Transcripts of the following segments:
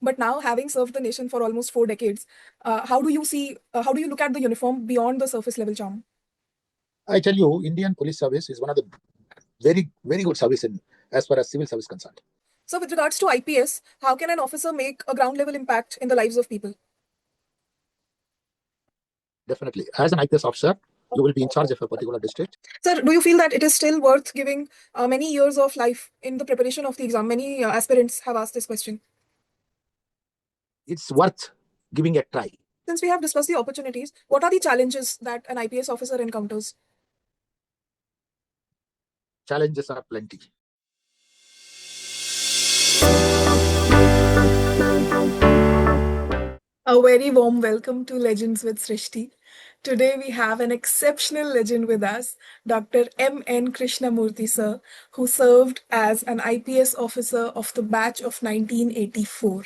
But now, having served the nation for almost 4 decades, how do you look at the uniform beyond the surface level charm? I tell you, Indian police service is one of the very, very good service as far as civil service concerned. So, with regards to IPS, how can an officer make a ground level impact in the lives of people? Definitely. As an IPS officer, you will be in charge of a particular district. Sir, do you feel that it is still worth giving many years of life in the preparation of the exam? Many aspirants have asked this question. It's worth giving a try. Since we have discussed the opportunities, what are the challenges that an IPS officer encounters? Challenges are plenty. A very warm welcome to Legends with Srishti. Today we have an exceptional legend with us, Dr. M.N. Krishnamurthy sir, who served as an IPS officer of the batch of 1984.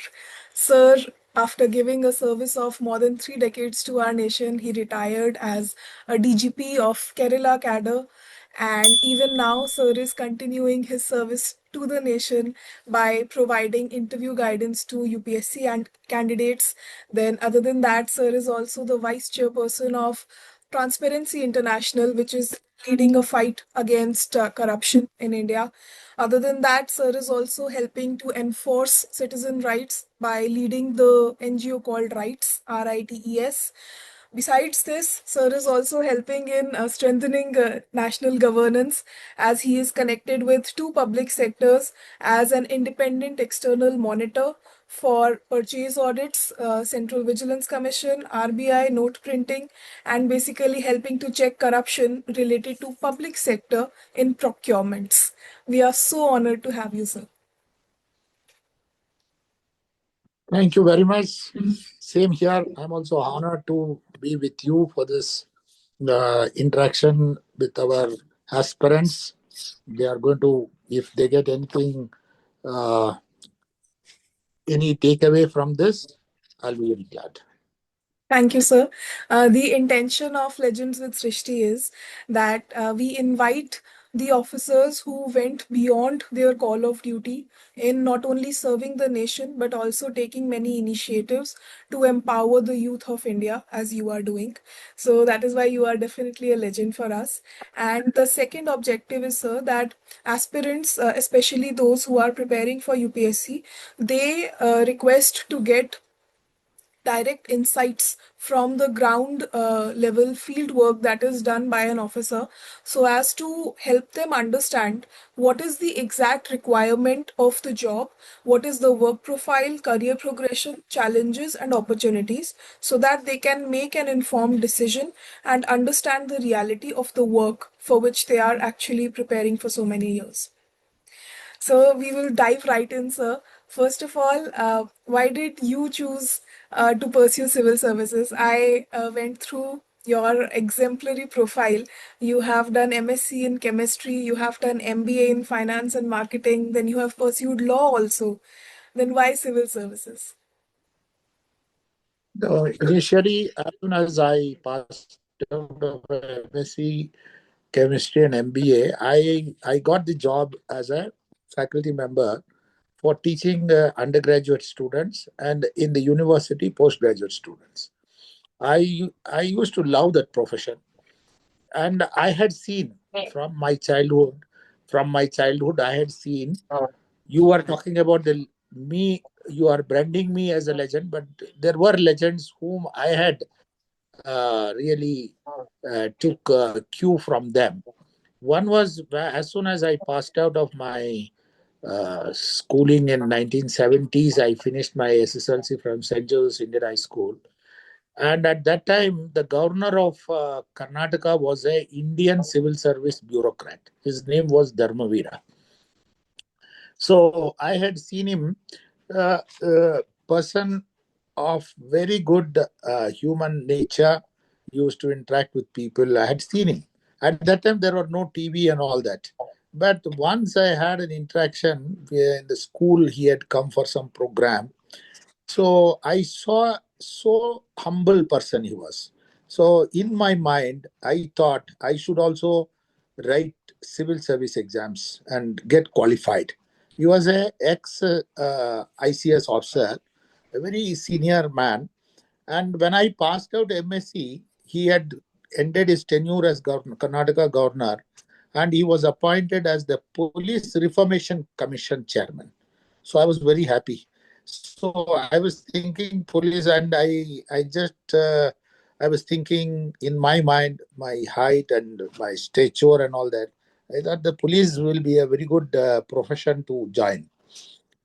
Sir, after giving a service of more than 3 decades to our nation, he retired as a DGP of Kerala cadre, and even now sir is continuing his service to the nation by providing interview guidance to UPSC and candidates. Then other than that, sir is also the vice chairperson of Transparency International, which is leading a fight against corruption in India. Other than that, sir is also helping to enforce citizen rights by leading the NGO called Rights, RITES. Besides this, Sir is also helping in strengthening national governance, as he is connected with two public sectors as an independent external monitor for purchase audits, Central Vigilance Commission, RBI, note printing, and basically helping to check corruption related to public sector in procurements. We are so honored to have you, sir. Thank you very much. Same here. I'm also honored to be with you for this interaction with our aspirants. They are going to, if they get anything, any takeaway from this, I'll be very glad. Thank you, sir. The intention of Legends with Srishti is that we invite the officers who went beyond their call of duty in not only serving the nation but also taking many initiatives to empower the youth of India, as you are doing. So that is why you are definitely a legend for us. And the second objective is, sir, that aspirants, especially those who are preparing for UPSC, they request to get direct insights from the ground level field work that is done by an officer, so as to help them understand what is the exact requirement of the job, what is the work profile, career progression, challenges, and opportunities, so that they can make an informed decision and understand the reality of the work for which they are actually preparing for so many years. So we will dive right in, sir. First of all, why did you choose to pursue civil services? I went through your exemplary profile. You have done MSc in chemistry, you have done MBA in finance and marketing, then you have pursued law also. Then why civil services? Initially, as soon as I passed out of MSc Chemistry and MBA, I got the job as a faculty member for teaching undergraduate students and in the university postgraduate students. I used to love that profession, and I had seen from my childhood. I had seen. You are talking about the me. You are branding me as a legend, but there were legends whom I had really took cue from them. One was as soon as I passed out of my schooling in 1970s, I finished my SSLC from St. Joseph's Indian High School. And at that time, the governor of Karnataka was a Indian civil service bureaucrat. His name was Dharmavira. So I had seen him, person of very good human nature, used to interact with people. I had seen him. At that time, there were no TV and all that. But once I had an interaction in the school, he had come for some program. So I saw so humble person he was. So in my mind, I thought I should also write civil service exams and get qualified. He was a ex ICS officer, a very senior man. And when I passed out MSc, he had ended his tenure as governor, Karnataka governor, and he was appointed as the Police Reformation Commission chairman. So I was very happy. So I was thinking police, and I was thinking in my mind, my height and my stature and all that. I thought the police will be a very good profession to join.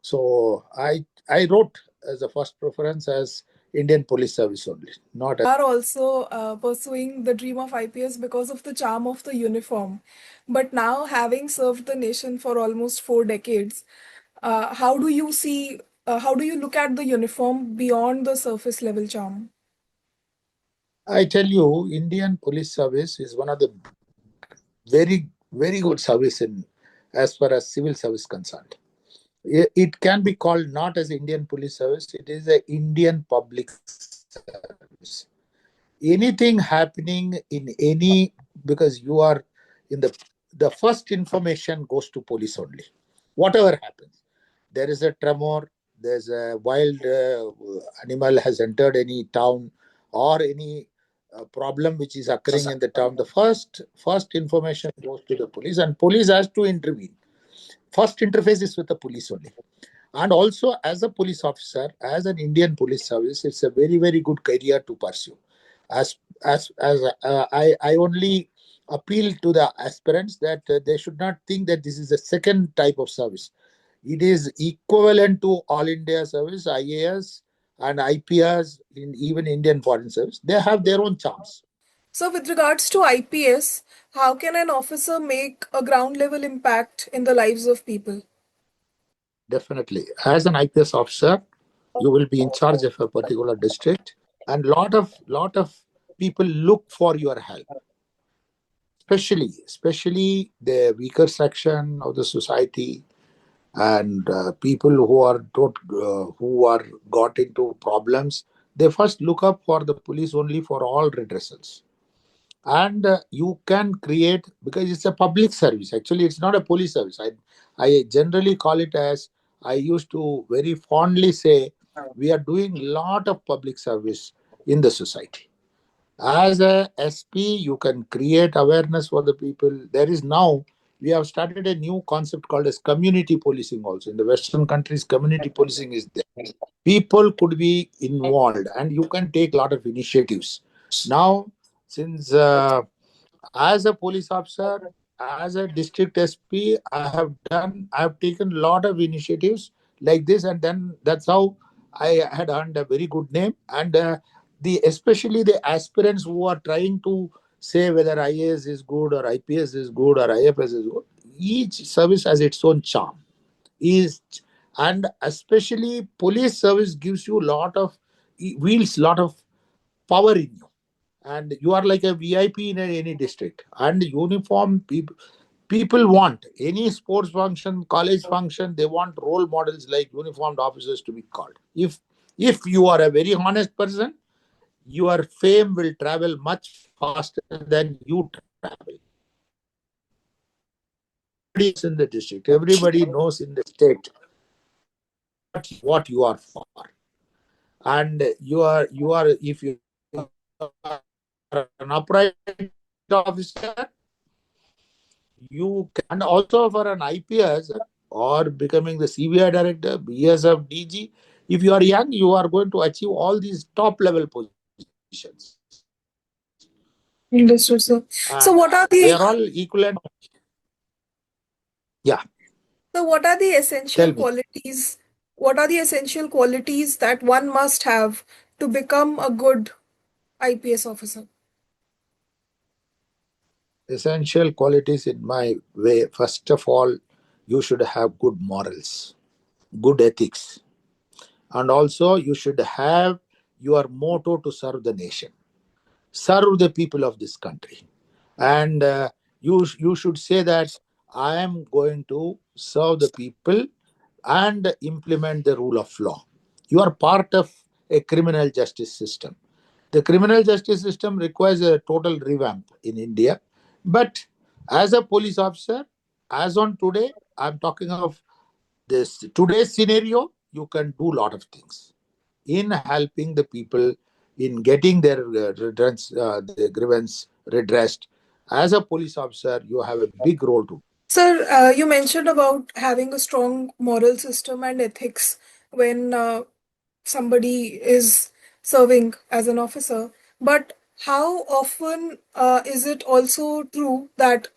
So I wrote as a first preference as Indian Police Service only, not as. Are also pursuing the dream of IPS because of the charm of the uniform. But now, having served the nation for almost 4 decades, how do you see, how do you look at the uniform beyond the surface level charm? I tell you, Indian Police Service is one of the very good service in as far as civil service concerned. It can be called not as Indian Police Service; it is a Indian public service. Anything happening in any, because you are in the first information goes to police only. Whatever happens, there is a tremor, there's a wild animal has entered any town, or any problem which is occurring in the town, the first information goes to the police, and police has to intervene. First interface is with the police only. And also, as a police officer, as an Indian police service, it's a very good career to pursue. As I only appeal to the aspirants that they should not think that this is a second type of service. It is equivalent to all India service, IAS and IPS, in even Indian foreign service. They have their own charms. So, with regards to IPS, how can an officer make a ground level impact in the lives of people? Definitely, as an IPS officer, you will be in charge of a particular district, and lot of people look for your help, especially the weaker section of the society, and people who are got into problems. They first look up for the police only for all redressals. And you can create, because it's a public service. Actually, it's not a police service. I generally call it as, I used to very fondly say, we are doing a lot of public service in the society. As a SP, you can create awareness for the people. There is now, we have started a new concept called as community policing also. In the Western countries, community policing is there. People could be involved, and you can take a lot of initiatives. Now, since as a police officer, as a district SP, I have taken a lot of initiatives like this, and then that's how I had earned a very good name. And the especially the aspirants who are trying to say whether IAS is good or IPS is good or IFS is good, each service has its own charm. Is And especially police service gives you a lot of, wields lot of power in you, and you are like a VIP in any district. And uniform people want any sports function, college function, they want role models like uniformed officers to be called. If you are a very honest person, your fame will travel much faster than you travel. Everybody knows in the district, everybody knows in the state what you are for. And you are if you are an upright officer, you can. And also for an IPS or becoming the CBI director, BSF, DG, if you are young, you are going to achieve all these top level positions. Understood, sir. And So, what are they are the all equivalent. Yeah, so what are the tell essential me. qualities? What are the essential qualities that one must have to become a good IPS officer? Essential qualities in my way. First of all, you should have good morals, good ethics, and also you should have your motto to serve the nation, serve the people of this country. And you should say that I am going to serve the people and implement the rule of law. You are part of a criminal justice system. The criminal justice system requires a total revamp in India. But as a police officer, as on today, I'm talking of this today's scenario, you can do a lot of things. in helping the people in getting their their grievance redressed. As a police officer, you have a big role to. Sir, you mentioned about having a strong moral system and ethics when somebody is serving as an officer. But how often is it also true that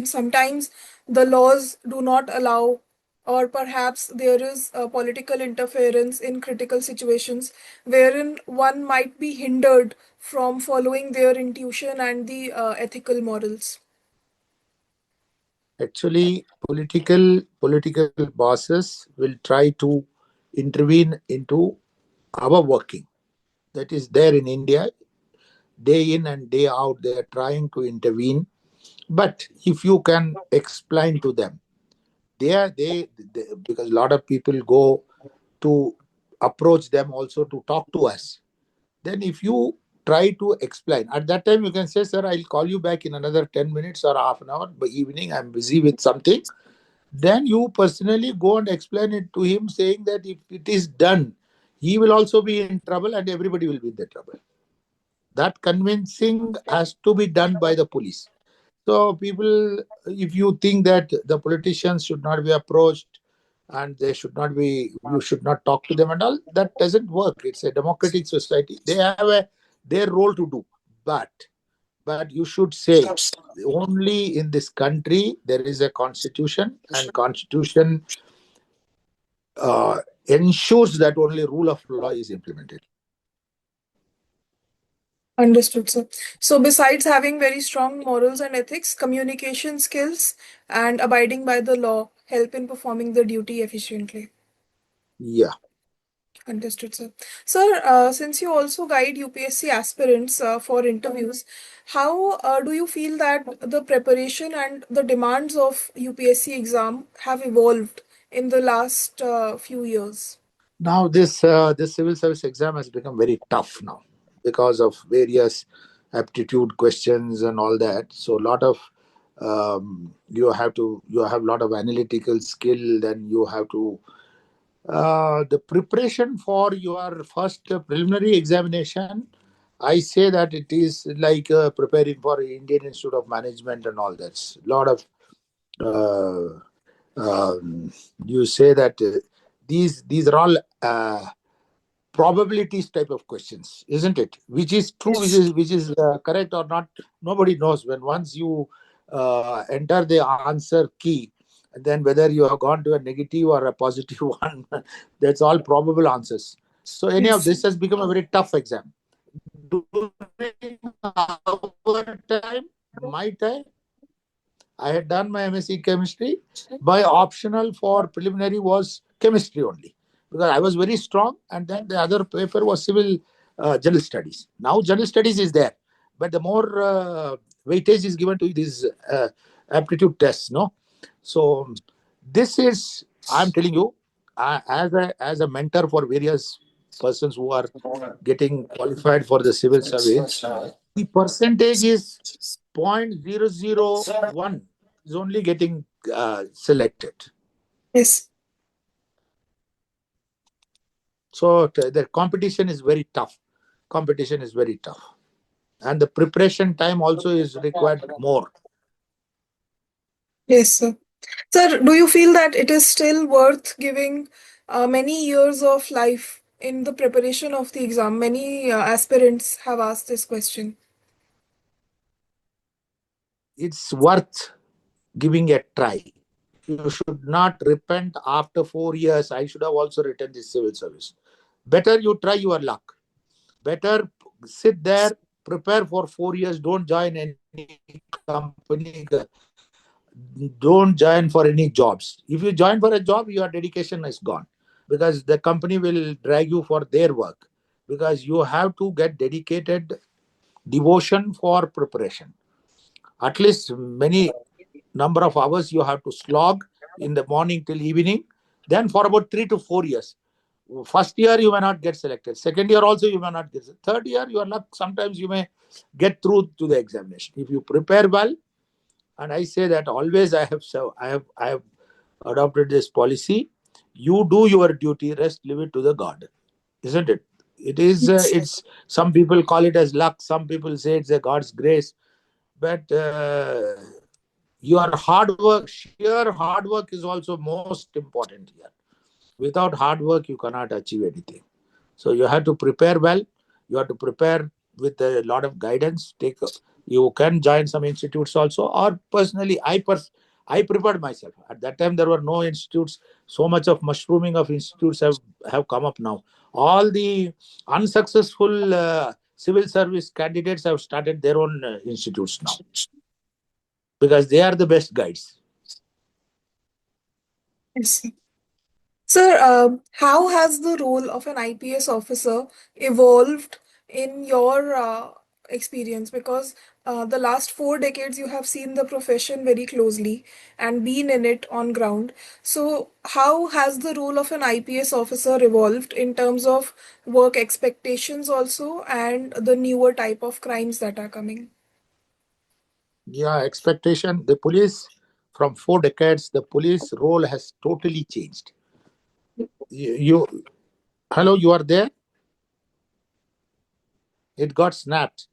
sometimes the laws do not allow, or perhaps there is political interference in critical situations wherein one might be hindered from following their intuition and the ethical morals? Actually, political bosses will try to intervene into our working. That is there in India, day in and day out. They are trying to intervene. But if you can explain to them, they because a lot of people go to approach them also to talk to us. Then if you try to explain at that time, you can say, sir, I'll call you back in another 10 minutes or half an hour by evening, I'm busy with something. Then you personally go and explain it to him, saying that if it is done, he will also be in trouble and everybody will be in the trouble. That convincing has to be done by the police. So, people, if you think that the politicians should not be approached and they should not be, you should not talk to them and all, that doesn't work. It's a democratic society. They have their role to do. But but you should say only in this country there is a constitution, and constitution ensures that only rule of law is implemented. Understood, sir. So, besides having very strong morals and ethics, communication skills and abiding by the law help in performing the duty efficiently. Yeah. Understood, sir. Sir, since you also guide UPSC aspirants for interviews, how do you feel that the preparation and the demands of UPSC exam have evolved in the last few years? Now this civil service exam has become very tough now because of various aptitude questions and all that. So a lot of you have a lot of analytical skill. Then you have to the preparation for your first preliminary examination. I say that it is like preparing for Indian Institute of Management and all that. A lot of uh, um, you say that these are all probabilities type of questions, isn't it? Which is true, Yes. which is correct or not, nobody knows. When once you enter the answer key, then whether you have gone to a negative or a positive one, that's all probable answers. So anyhow, Yes. this has become a very tough exam. During our time, my time, I had done my MSc chemistry. My optional for preliminary was chemistry only because I was very strong, and then the other paper was civil general studies. Now general studies is there, but the more weightage is given to these aptitude tests. No, so this is, I'm telling you, as a mentor for various persons who are getting qualified for the civil service, the percentage is 0.001 is only getting selected. Yes. So the competition is very tough. Competition is very tough. And the preparation time also is required more. Yes, sir. Sir, do you feel that it is still worth giving many years of life in the preparation of the exam? Many aspirants have asked this question. It's worth giving a try. You should not repent after 4 years. I should have also written this civil service. Better you try your luck. Better sit there, prepare for 4 years. Don't join any company. Don't join for any jobs. If you join for a job, your dedication is gone because the company will drag you for their work because you have to get dedicated devotion for preparation. At least many number of hours you have to slog in the morning till evening. Then for about 3 to 4 years. First year you may not get selected. Second year also you may not get. Third year you are luck. Sometimes you may get through to the examination if you prepare well. And I say that always I have adopted this policy. You do your duty, rest leave it to the God, isn't it? It is. It's some people call it as luck. Some people say it's a God's grace. But your hard work, sheer hard work, is also most important here. Without hard work, you cannot achieve anything. So you have to prepare well. You have to prepare with a lot of guidance. You can join some institutes also, or personally, I prepared myself. At that time, there were no institutes. So much of mushrooming of institutes have come up now. All the unsuccessful civil service candidates have started their own institutes now, because they are the best guides. Yes. Sir, how has the role of an IPS officer evolved in your experience? Because the last 4 decades you have seen the profession very closely and been in it on ground. So, how has the role of an IPS officer evolved in terms of work expectations also and the newer type of crimes that are coming? Yeah, expectation. The police, from 4 decades, the police role has totally changed. You hello, you are there? It got snapped.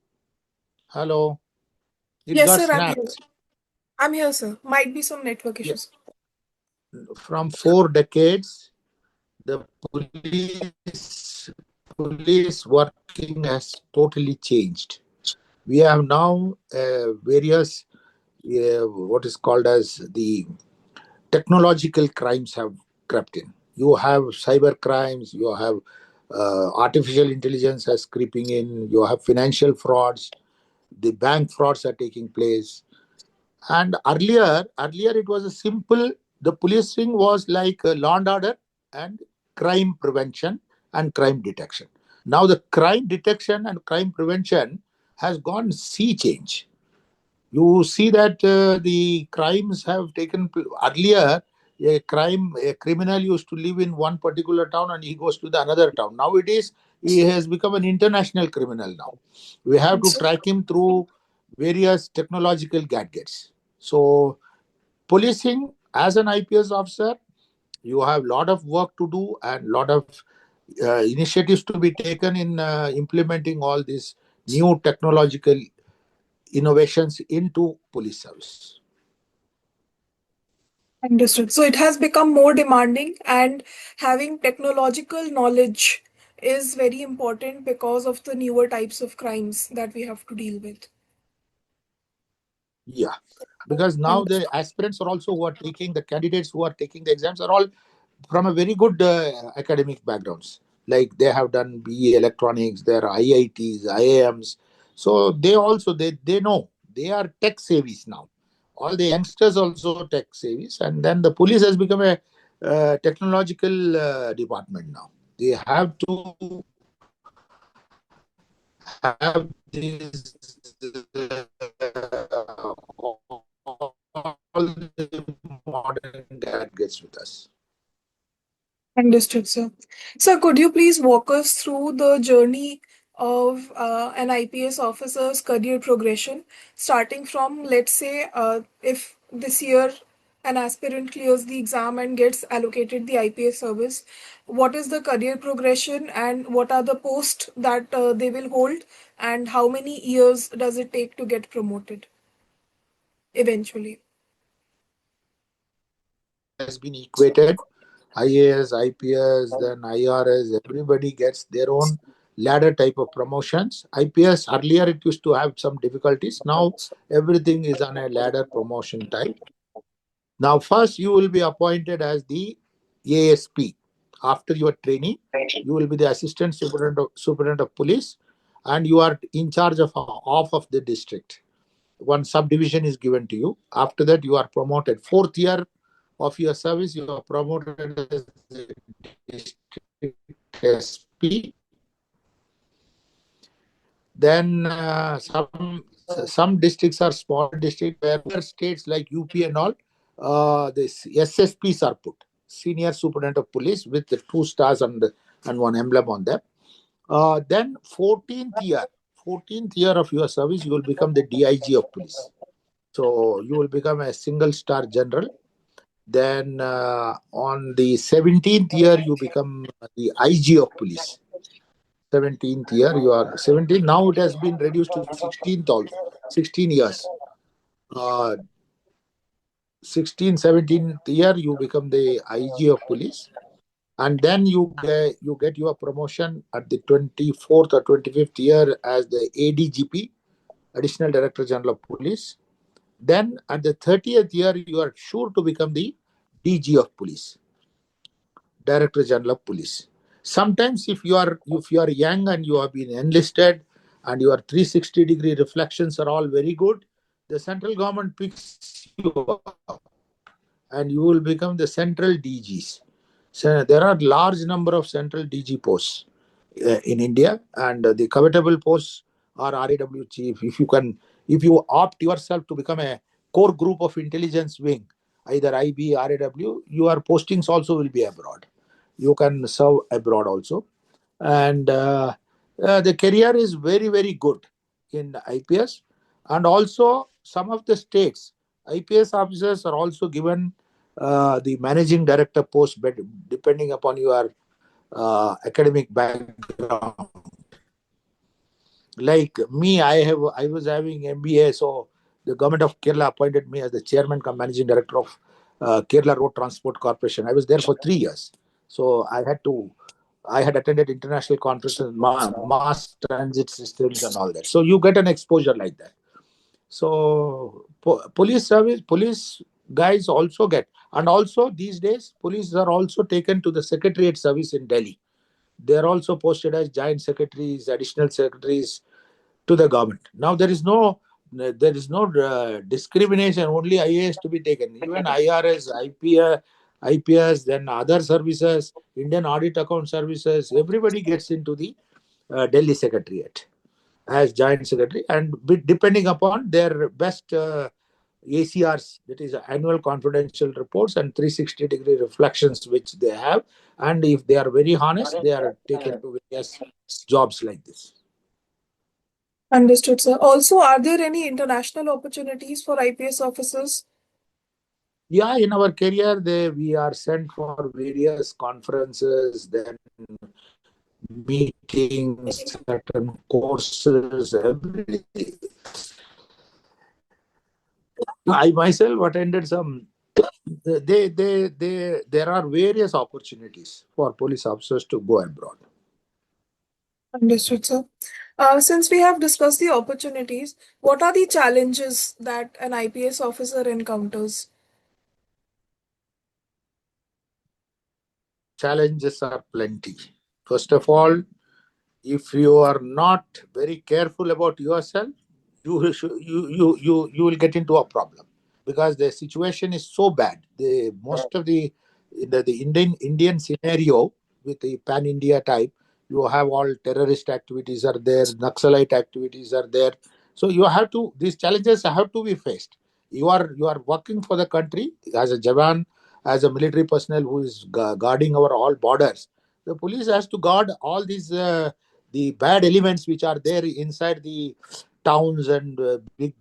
Hello, it Yes, got sir, I'm here. snapped. I'm here, sir. Might be some network Yeah, issues. from 4 decades, the police working has totally changed. We have now various what is called as the technological crimes have crept in. You have cyber crimes, you have artificial intelligence has creeping in, you have financial frauds, the bank frauds are taking place. And earlier it was a simple, the policing was like law and order and crime prevention and crime detection. Now the crime detection and crime prevention has gone sea change. You see that the crimes have earlier. A criminal used to live in one particular town and he goes to the another town. Nowadays he has become an international criminal. Now we have to So, track him through various technological gadgets. So policing as an IPS officer, you have a lot of work to do and lot of initiatives to be taken in implementing all these new technological innovations into police service. understood. So it has become more demanding, and having technological knowledge is very important because of the newer types of crimes that we have to deal with. Yeah, because now the Understood. aspirants are also who are taking the candidates who are taking the exams are all from a very good academic backgrounds. Like they have done BE electronics, their IITs, IIMs. So they also they know they are tech savies now. All the youngsters also tech savies, and then the police has become a technological department now. They have to have these all the modern gadgets with us. Understood, sir. Sir, could you please walk us through the journey of an IPS officer's career progression, starting from, let's say, if this year an aspirant clears the exam and gets allocated the IPS service, what is the career progression and what are the posts that they will hold, and how many years does it take to get promoted eventually? It has been equated. IAS, IPS, then IRS, everybody gets their own ladder type of promotions. IPS, earlier it used to have some difficulties. Now everything is on a ladder promotion type. Now, first you will be appointed as the ASP. After your training, you will be the assistant superintendent of police, and you are in charge of half of the district. One subdivision is given to you. After that, you are promoted. Fourth year of your service, you are promoted as the district SP. Then some districts are small districts where other states like UP and all, this SSPs are put, senior superintendent of police, with the 2 stars and one emblem on them. Then 14th year of your service, you will become the DIG of police. So you will become a single star general. Then on the 17th year, you become the IG of police. 17th year you are 17. Now it has been reduced to 16th also, 16 years. uh, 16, 17th year you become the IG of police, and then you get your promotion at the 24th or 25th year as the ADGP, Additional Director General of Police. Then at the 30th year you are sure to become the DG of Police, Director General of Police. Sometimes if you are young and you have been enlisted and your 360-degree reflections are all very good, the central government picks you up and you will become the central DGs. So there are large number of central DG posts in India, and the covetable posts are RAW chief. If you opt yourself to become a core group of intelligence wing, either IB, RAW, your postings also will be abroad. You can serve abroad also, and the career is very very good in IPS. And also some of the states, IPS officers are also given the managing director post, but depending upon your academic background. Like me, I was having MBA, so the government of Kerala appointed me as the chairman cum managing director of Kerala Road Transport Corporation. I was there for 3 years, so I had attended international conferences, mass transit systems, and all that. So you get an exposure like that. So police service, police guys also get, and also these days police are also taken to the secretariat service in Delhi. They are also posted as joint secretaries, additional secretaries to the government. Now there is no discrimination. Only IAS to be taken. Even IRS, IPS, then other services, Indian Audit Account Services, everybody gets into the Delhi Secretariat as joint secretary, and depending upon their best ACRs, that is annual confidential reports and 360-degree reflections which they have, and if they are very honest, they are taken to various jobs like this. Understood, sir. Also, are there any international opportunities for IPS officers? Yeah, in our career, we are sent for various conferences, then meetings, certain courses. I myself attended some. There are various opportunities for police officers to go abroad. Understood, sir. Since we have discussed the opportunities, what are the challenges that an IPS officer encounters? Challenges are plenty. First of all, if you are not very careful about yourself, you will get into a problem, because the situation is so bad. The most of the Indian scenario with the pan India type, you have all terrorist activities are there, Naxalite activities are there. So you have to, these challenges have to be faced. You are working for the country as a Jawan, as a military personnel who is guarding our all borders. The police has to guard all these the bad elements which are there inside the towns and big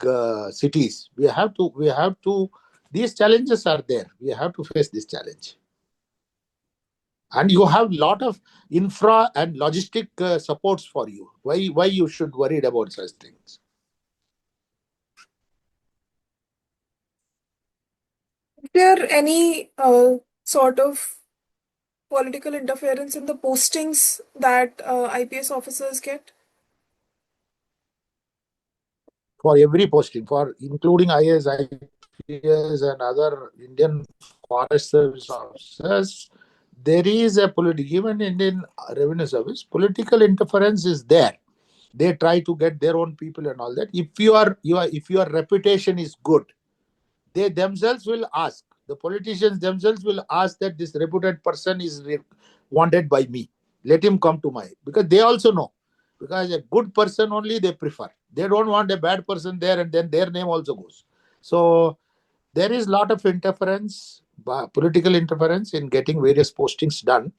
cities. We have to these challenges are there. We have to face this challenge, and you have lot of infra and logistic supports for you. Why you should worried about such things? Is there any sort of political interference in the postings that IPS officers get? For every posting, for including IAS, IPS, and other Indian Forest Service officers, there is a political, even Indian Revenue Service, political interference is there. They try to get their own people and all that. If your reputation is good, they themselves will ask. The politicians themselves will ask that this reputed person is wanted by me. Let him come to my, because they also know. Because a good person only they prefer. They don't want a bad person there, and then their name also goes. So there is lot of interference, political interference in getting various postings done.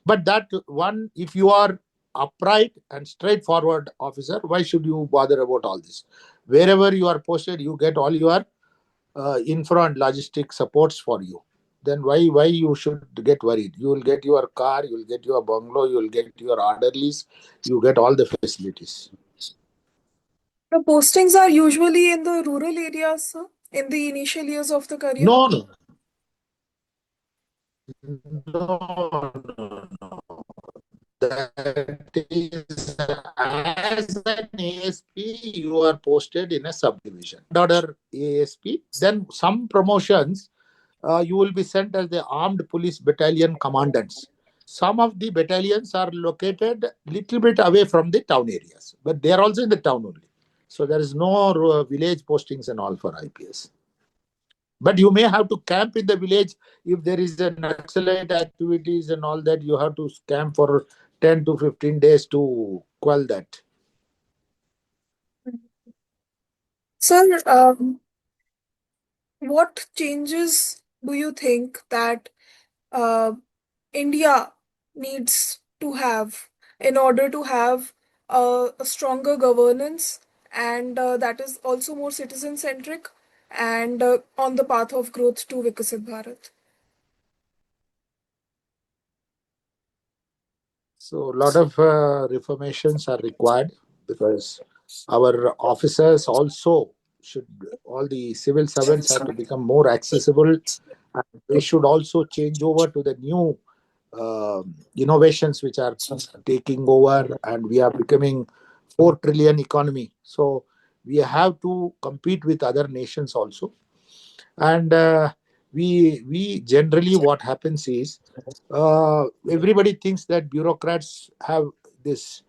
But that one, if you are upright and straightforward officer, why should you bother about all this? Wherever you are posted, you get all your infra and logistic supports for you. then why you should get worried? You will get your car, you will get your bungalow, you will get your orderlies, you get all the facilities. The postings are usually in the rural areas, sir, in the initial years of the career. No, no, no. That is, as an ASP, you are posted in a subdivision. Order ASP, then some promotions, you will be sent as the armed police battalion commandants. Some of the battalions are located little bit away from the town areas, but they are also in the town only. So there is no village postings and all for IPS. But you may have to camp in the village if there is a Naxalite activities and all that. You have to camp for 10 to 15 days to quell that. Sir, what changes do you think that uh, India needs to have in order to have a stronger governance, and that is also more citizen centric and on the path of growth to Viksit Bharat? So a lot of reformations are required because our officers also should, all the civil servants have to become more accessible, and they should also change over to the new innovations which are taking over, and we are becoming 4 trillion economy. So we have to compete with other nations also. And we generally, what happens is, everybody thinks that bureaucrats have this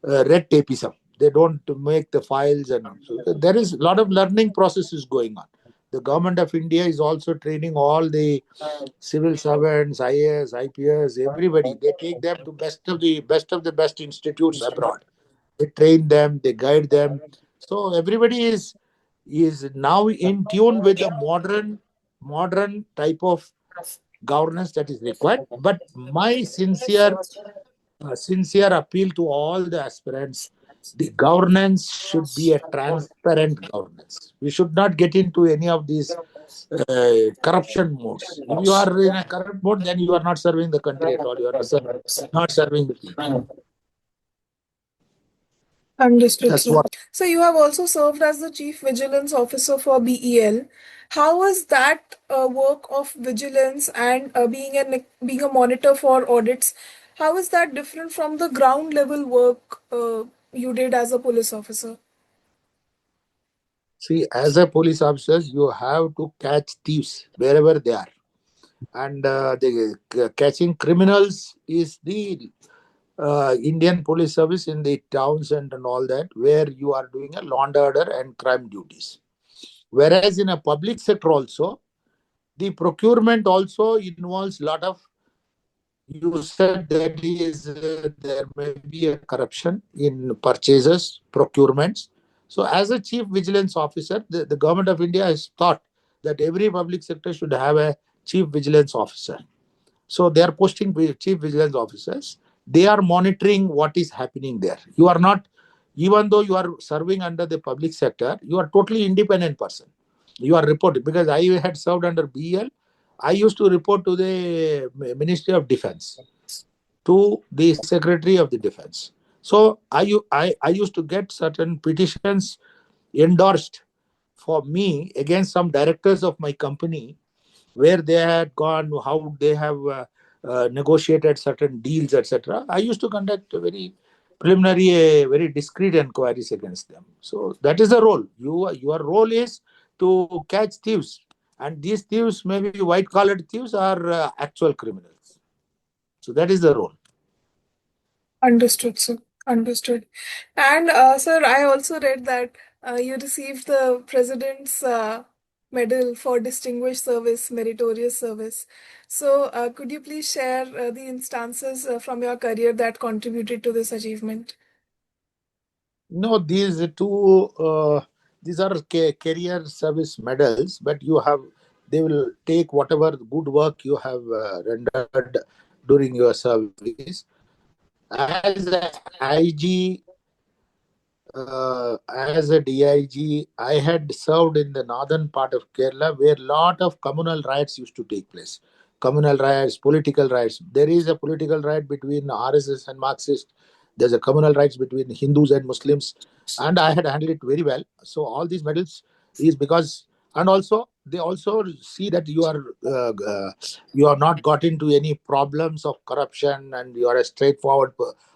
red tapeism. They don't make the files, and so there is a lot of learning processes going on. The government of India is also training all the civil servants, IAS, IPS, everybody. They take them to best institutes abroad. They train them, they guide them. So everybody is now in tune with the modern type of governance that is required. But my sincere appeal to all the aspirants, the governance should be a transparent governance. We should not get into any of these corruption modes. If you are in a corrupt mode, then you are not serving the country at all. You are not serving the people. Understood, That's sir. what. So you have also served as the Chief Vigilance Officer for BEL. How was that work of vigilance and being a monitor for audits? How is that different from the ground level work you did as a police officer? See, as a police officer, you have to catch thieves wherever they are, and catching criminals is the Indian police service in the towns and all that, where you are doing a law and order and crime duties. Whereas in a public sector also, the procurement also involves a lot of, you said that is there may be a corruption in purchases, procurements. So as a chief vigilance officer, the government of India has thought that every public sector should have a chief vigilance officer. So they are posting chief vigilance officers. They are monitoring what is happening there. You are not, even though you are serving under the public sector, you are totally independent person. You are reporting, because I had served under BL. I used to report to the Ministry of Defense, to the Secretary of the Defense. So I used to get certain petitions endorsed for me against some directors of my company, where they had gone, how they have negotiated certain deals, etc. I used to conduct a very preliminary, very discreet inquiries against them. So that is the role. Your role is to catch thieves, and these thieves may be white collared thieves or actual criminals. So that is the role. Understood, sir. Understood. And sir, I also read that you received the President's Medal for Distinguished Service, Meritorious Service. So, could you please share the instances from your career that contributed to this achievement? No, these are career service medals, but they will take whatever good work you have rendered during your service. As a IG, as a DIG, I had served in the northern part of Kerala, where a lot of communal riots used to take place. communal riots, political riots. There is a political riot between RSS and Marxist. There's a communal riots between Hindus and Muslims, and I had handled it very well. So all these medals is because, and also they also see that you are not got into any problems of corruption, and you are a straightforward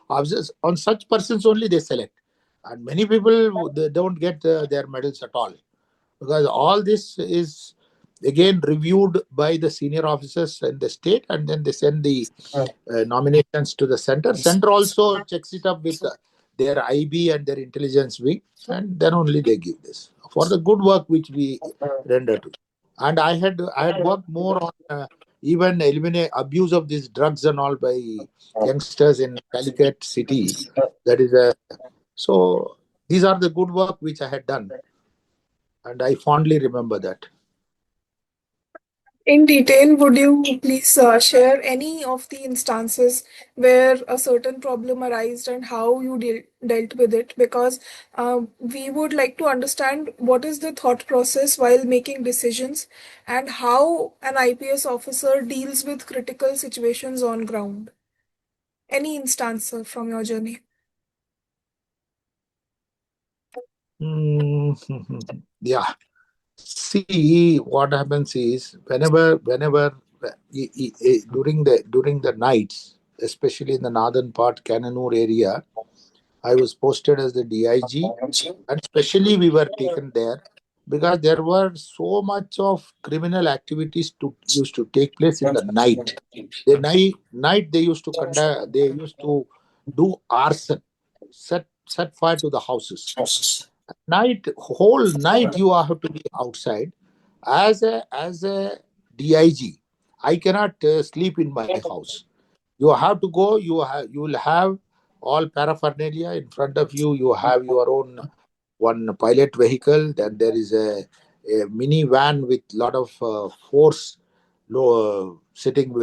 officer. On such persons only they select, and many people they don't get their medals at all, because all this is again reviewed by the senior officers in the state, and then they send the nominations to the center. Center also checks it up with their IB and their intelligence wing, and then only they give this for the good work which we render to. And I had worked more on even eliminate abuse of these drugs and all by youngsters in Calicut city. That is a so these are the good work which I had done, and I fondly remember that. In detail, would you please share any of the instances where a certain problem arose and how you dealt with it? Because we would like to understand what is the thought process while making decisions and how an IPS officer deals with critical situations on ground. Any instance from your journey? Mm, yeah. See, what happens is during the nights, especially in the northern part, Kannanur area, I was posted as the DIG, and especially we were taken there because there were so much of criminal activities to used to take place in the night. The night they used to conduct, they used to do arson, set fire to the houses. Night, whole night you have to be outside. As a DIG, I cannot sleep in my house. You have to go. You will have all paraphernalia in front of you. You have your own one pilot vehicle. Then there is a mini van with lot of force sitting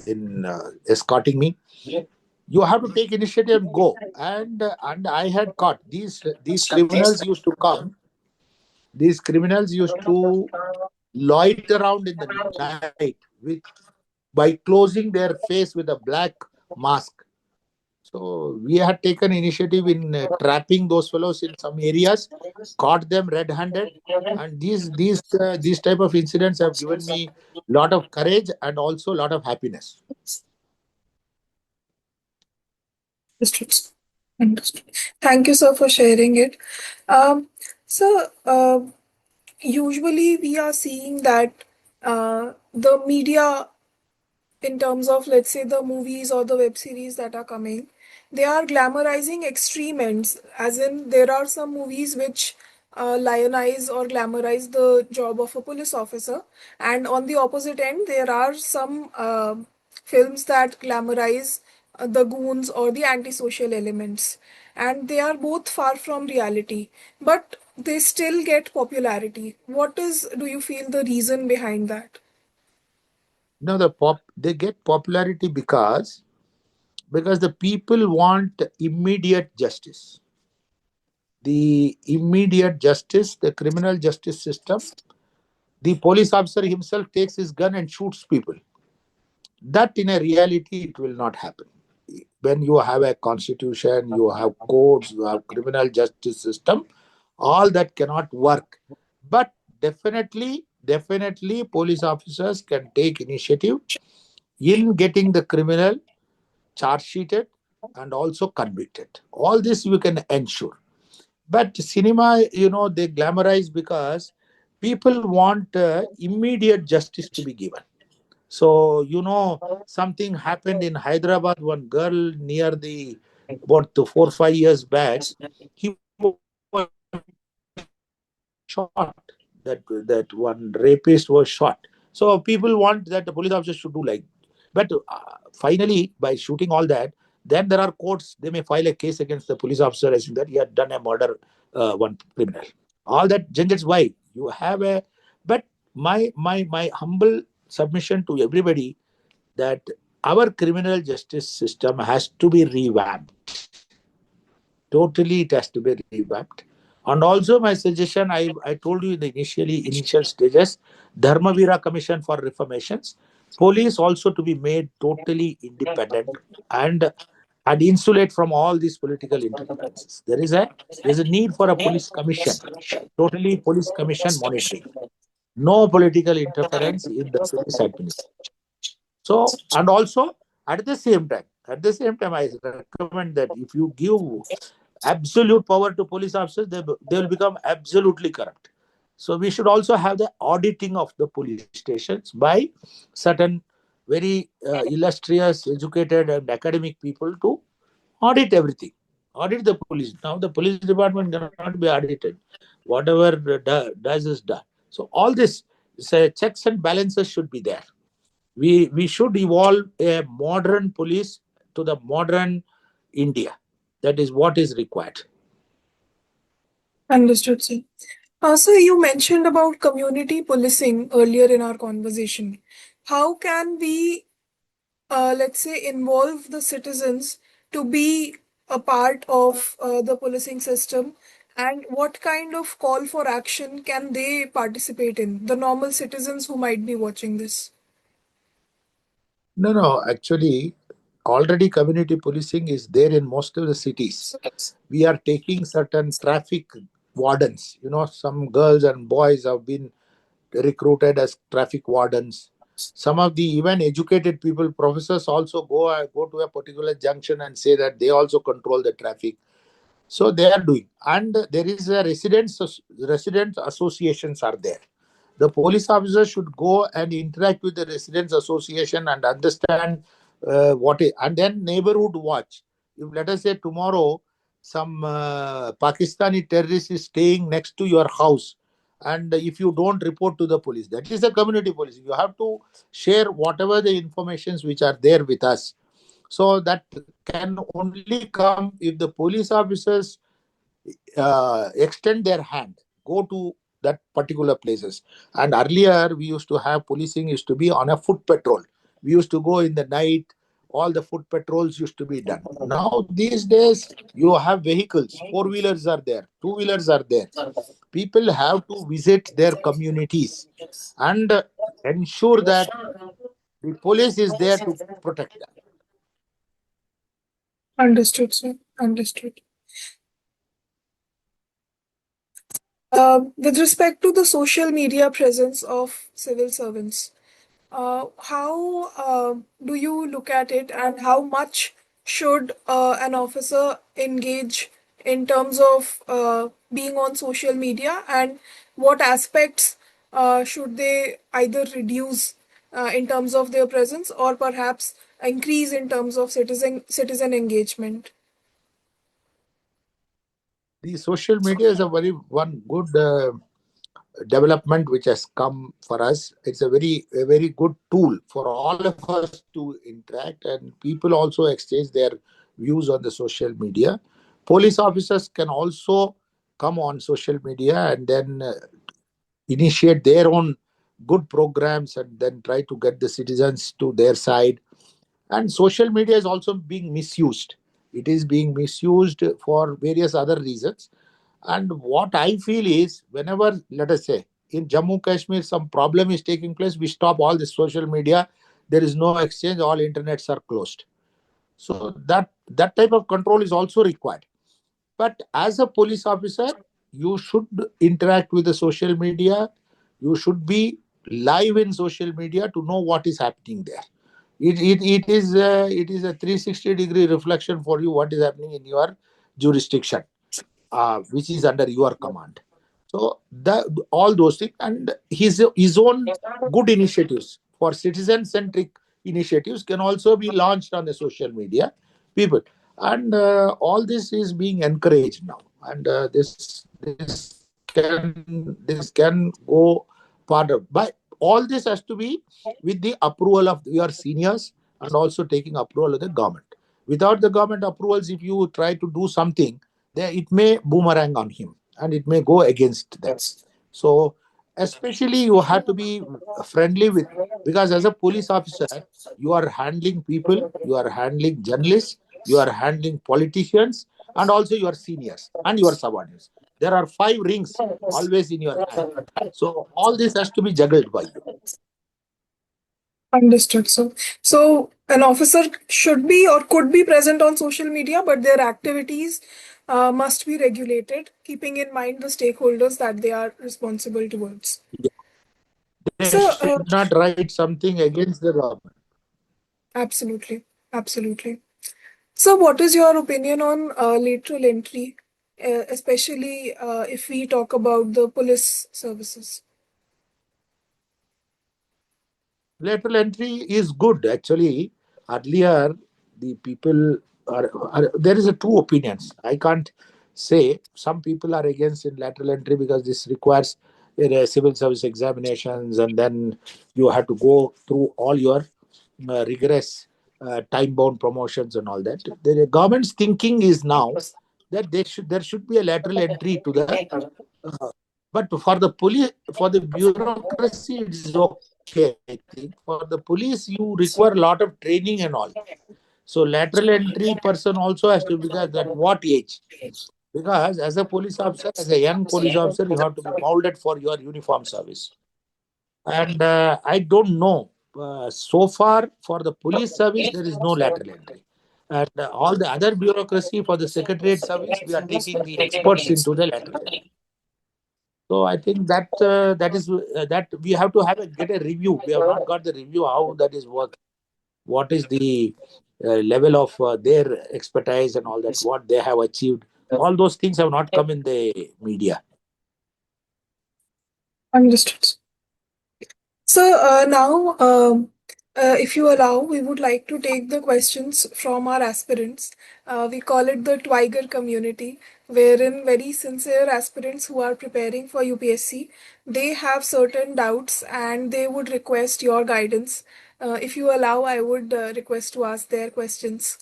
in escorting me. You have to take initiative and go. And I had caught these criminals used to come. These criminals used to loiter around in the night by closing their face with a black mask. So we had taken initiative in trapping those fellows in some areas, caught them red-handed, and these type of incidents have given me lot of courage and also lot of happiness. Understood. Understood. Thank you, sir, for sharing it. Um, so, usually we are seeing that the media, in terms of, let's say, the movies or the web series that are coming, they are glamorizing extreme ends. As in, there are some movies which lionize or glamorize the job of a police officer, and on the opposite end, there are some films that glamorize the goons or the antisocial elements, and they are both far from reality, but they still get popularity. What is, do you feel, the reason behind that? Now they get popularity because the people want immediate justice. The immediate justice, the criminal justice system, the police officer himself takes his gun and shoots people. That in a reality, it will not happen. When you have a constitution, you have courts, you have criminal justice system, all that cannot work. But definitely, police officers can take initiative in getting the criminal charge sheeted and also convicted. All this you can ensure. But cinema, they glamorize because people want immediate justice to be given. So, something happened in Hyderabad. One girl near the about 4 or 5 years back, he was shot. That one rapist was shot. So people want that the police officers should do like. But finally, by shooting all that, then there are courts. They may file a case against the police officer as that he had done a murder, one criminal. All that gengets why you have a. But my humble submission to everybody that our criminal justice system has to be revamped. Totally, it has to be revamped. And also my suggestion, I told you in the initial stages, Dharmavira Commission for Reformations, police also to be made totally independent and and insulate from all these political interferences. There is a need for a police commission, totally police commission monitoring. No political interference in the police administration. So, and also at the same time, I recommend that if you give absolute power to police officers, they will become absolutely corrupt. So we should also have the auditing of the police stations by certain very illustrious, educated, and academic people to audit everything. Audit the police. Now the police department cannot be audited. Whatever does is done. So all this checks and balances should be there. We should evolve a modern police to the modern India. That is what is required. Understood, sir. Sir, you mentioned about community policing earlier in our conversation. How can we, let's say, involve the citizens to be a part of the policing system? And what kind of call for action can they participate in? The normal citizens who might be watching this. No, no, actually, already community policing is there in most of the cities. We are taking certain traffic wardens. Some girls and boys have been recruited as traffic wardens. Some of the even educated people, professors, also go to a particular junction and say that they also control the traffic. So they are doing, and there is a resident associations are there. The police officer should go and interact with the residents association and understand and then neighborhood watch. If let us say tomorrow some Pakistani terrorist is staying next to your house, and if you don't report to the police, that is a community police. You have to share whatever the informations which are there with us. So that can only come if the police officers extend their hand, go to that particular places. And earlier we used to have policing used to be on a foot patrol. We used to go in the night. All the foot patrols used to be done. Now these days you have vehicles, four-wheelers are there, two-wheelers are there. People have to visit their communities and ensure that the police is there to protect them. Understood, sir. Understood. With respect to the social media presence of civil servants, how do you look at it, and how much should an officer engage in terms of being on social media, and what aspects should they either reduce in terms of their presence, or perhaps increase in terms of citizen engagement? The social media is a very one good development which has come for us. It's a very good tool for all of us to interact, and people also exchange their views on the social media. Police officers can also come on social media and then initiate their own good programs and then try to get the citizens to their side. And social media is also being misused. It is being misused for various other reasons. And what I feel is, whenever, let us say, in Jammu Kashmir, some problem is taking place, we stop all the social media. There is no exchange, all internets are closed. So that type of control is also required. But as a police officer, you should interact with the social media. You should be live in social media to know what is happening there. It is a 360-degree reflection for you what is happening in your jurisdiction, which is under your command. So all those things, and his own good initiatives for citizen-centric initiatives can also be launched on the social media, people, and all this is being encouraged now, and this can go part of. But all this has to be with the approval of your seniors and also taking approval of the government. Without the government approvals, if you try to do something, then it may boomerang on him and it may go against them. So, especially you have to be friendly with, because as a police officer, you are handling people, you are handling journalists, you are handling politicians, and also your seniors and your subordinates. There are five rings always in your hand. So all this has to be juggled by you. Understood. So an officer should be or could be present on social media, but their activities must be regulated, keeping in mind the stakeholders that they are responsible towards. They So, should not write something against the government. absolutely, absolutely. So, what is your opinion on lateral entry, especially if we talk about the police services? Lateral entry is good actually. Earlier, the people are there is a two opinions. I can't say some people are against in lateral entry because this requires civil service examinations, and then you have to go through all your rigorous time bound promotions and all that. The government's thinking is now that there should be a lateral entry to the but for the police, for the bureaucracy, it is okay. I think for the police, you require a lot of training and all. So lateral entry person also has to, because at what age? Because as a police officer, as a young police officer, you have to be molded for your uniform service. And I don't know. So far, for the police service, there is no lateral entry. And all the other bureaucracy for the secretariat service, we are taking the experts into the lateral entry. So I think that is that we have to have a get a review. We have not got the review how that is work. What is the level of their expertise and all that? What they have achieved. All those things have not come in the media. Understood. So now, if you allow, we would like to take the questions from our aspirants. We call it the Twiger community, wherein very sincere aspirants who are preparing for UPSC, they have certain doubts and they would request your guidance. If you allow, I would request to ask their questions.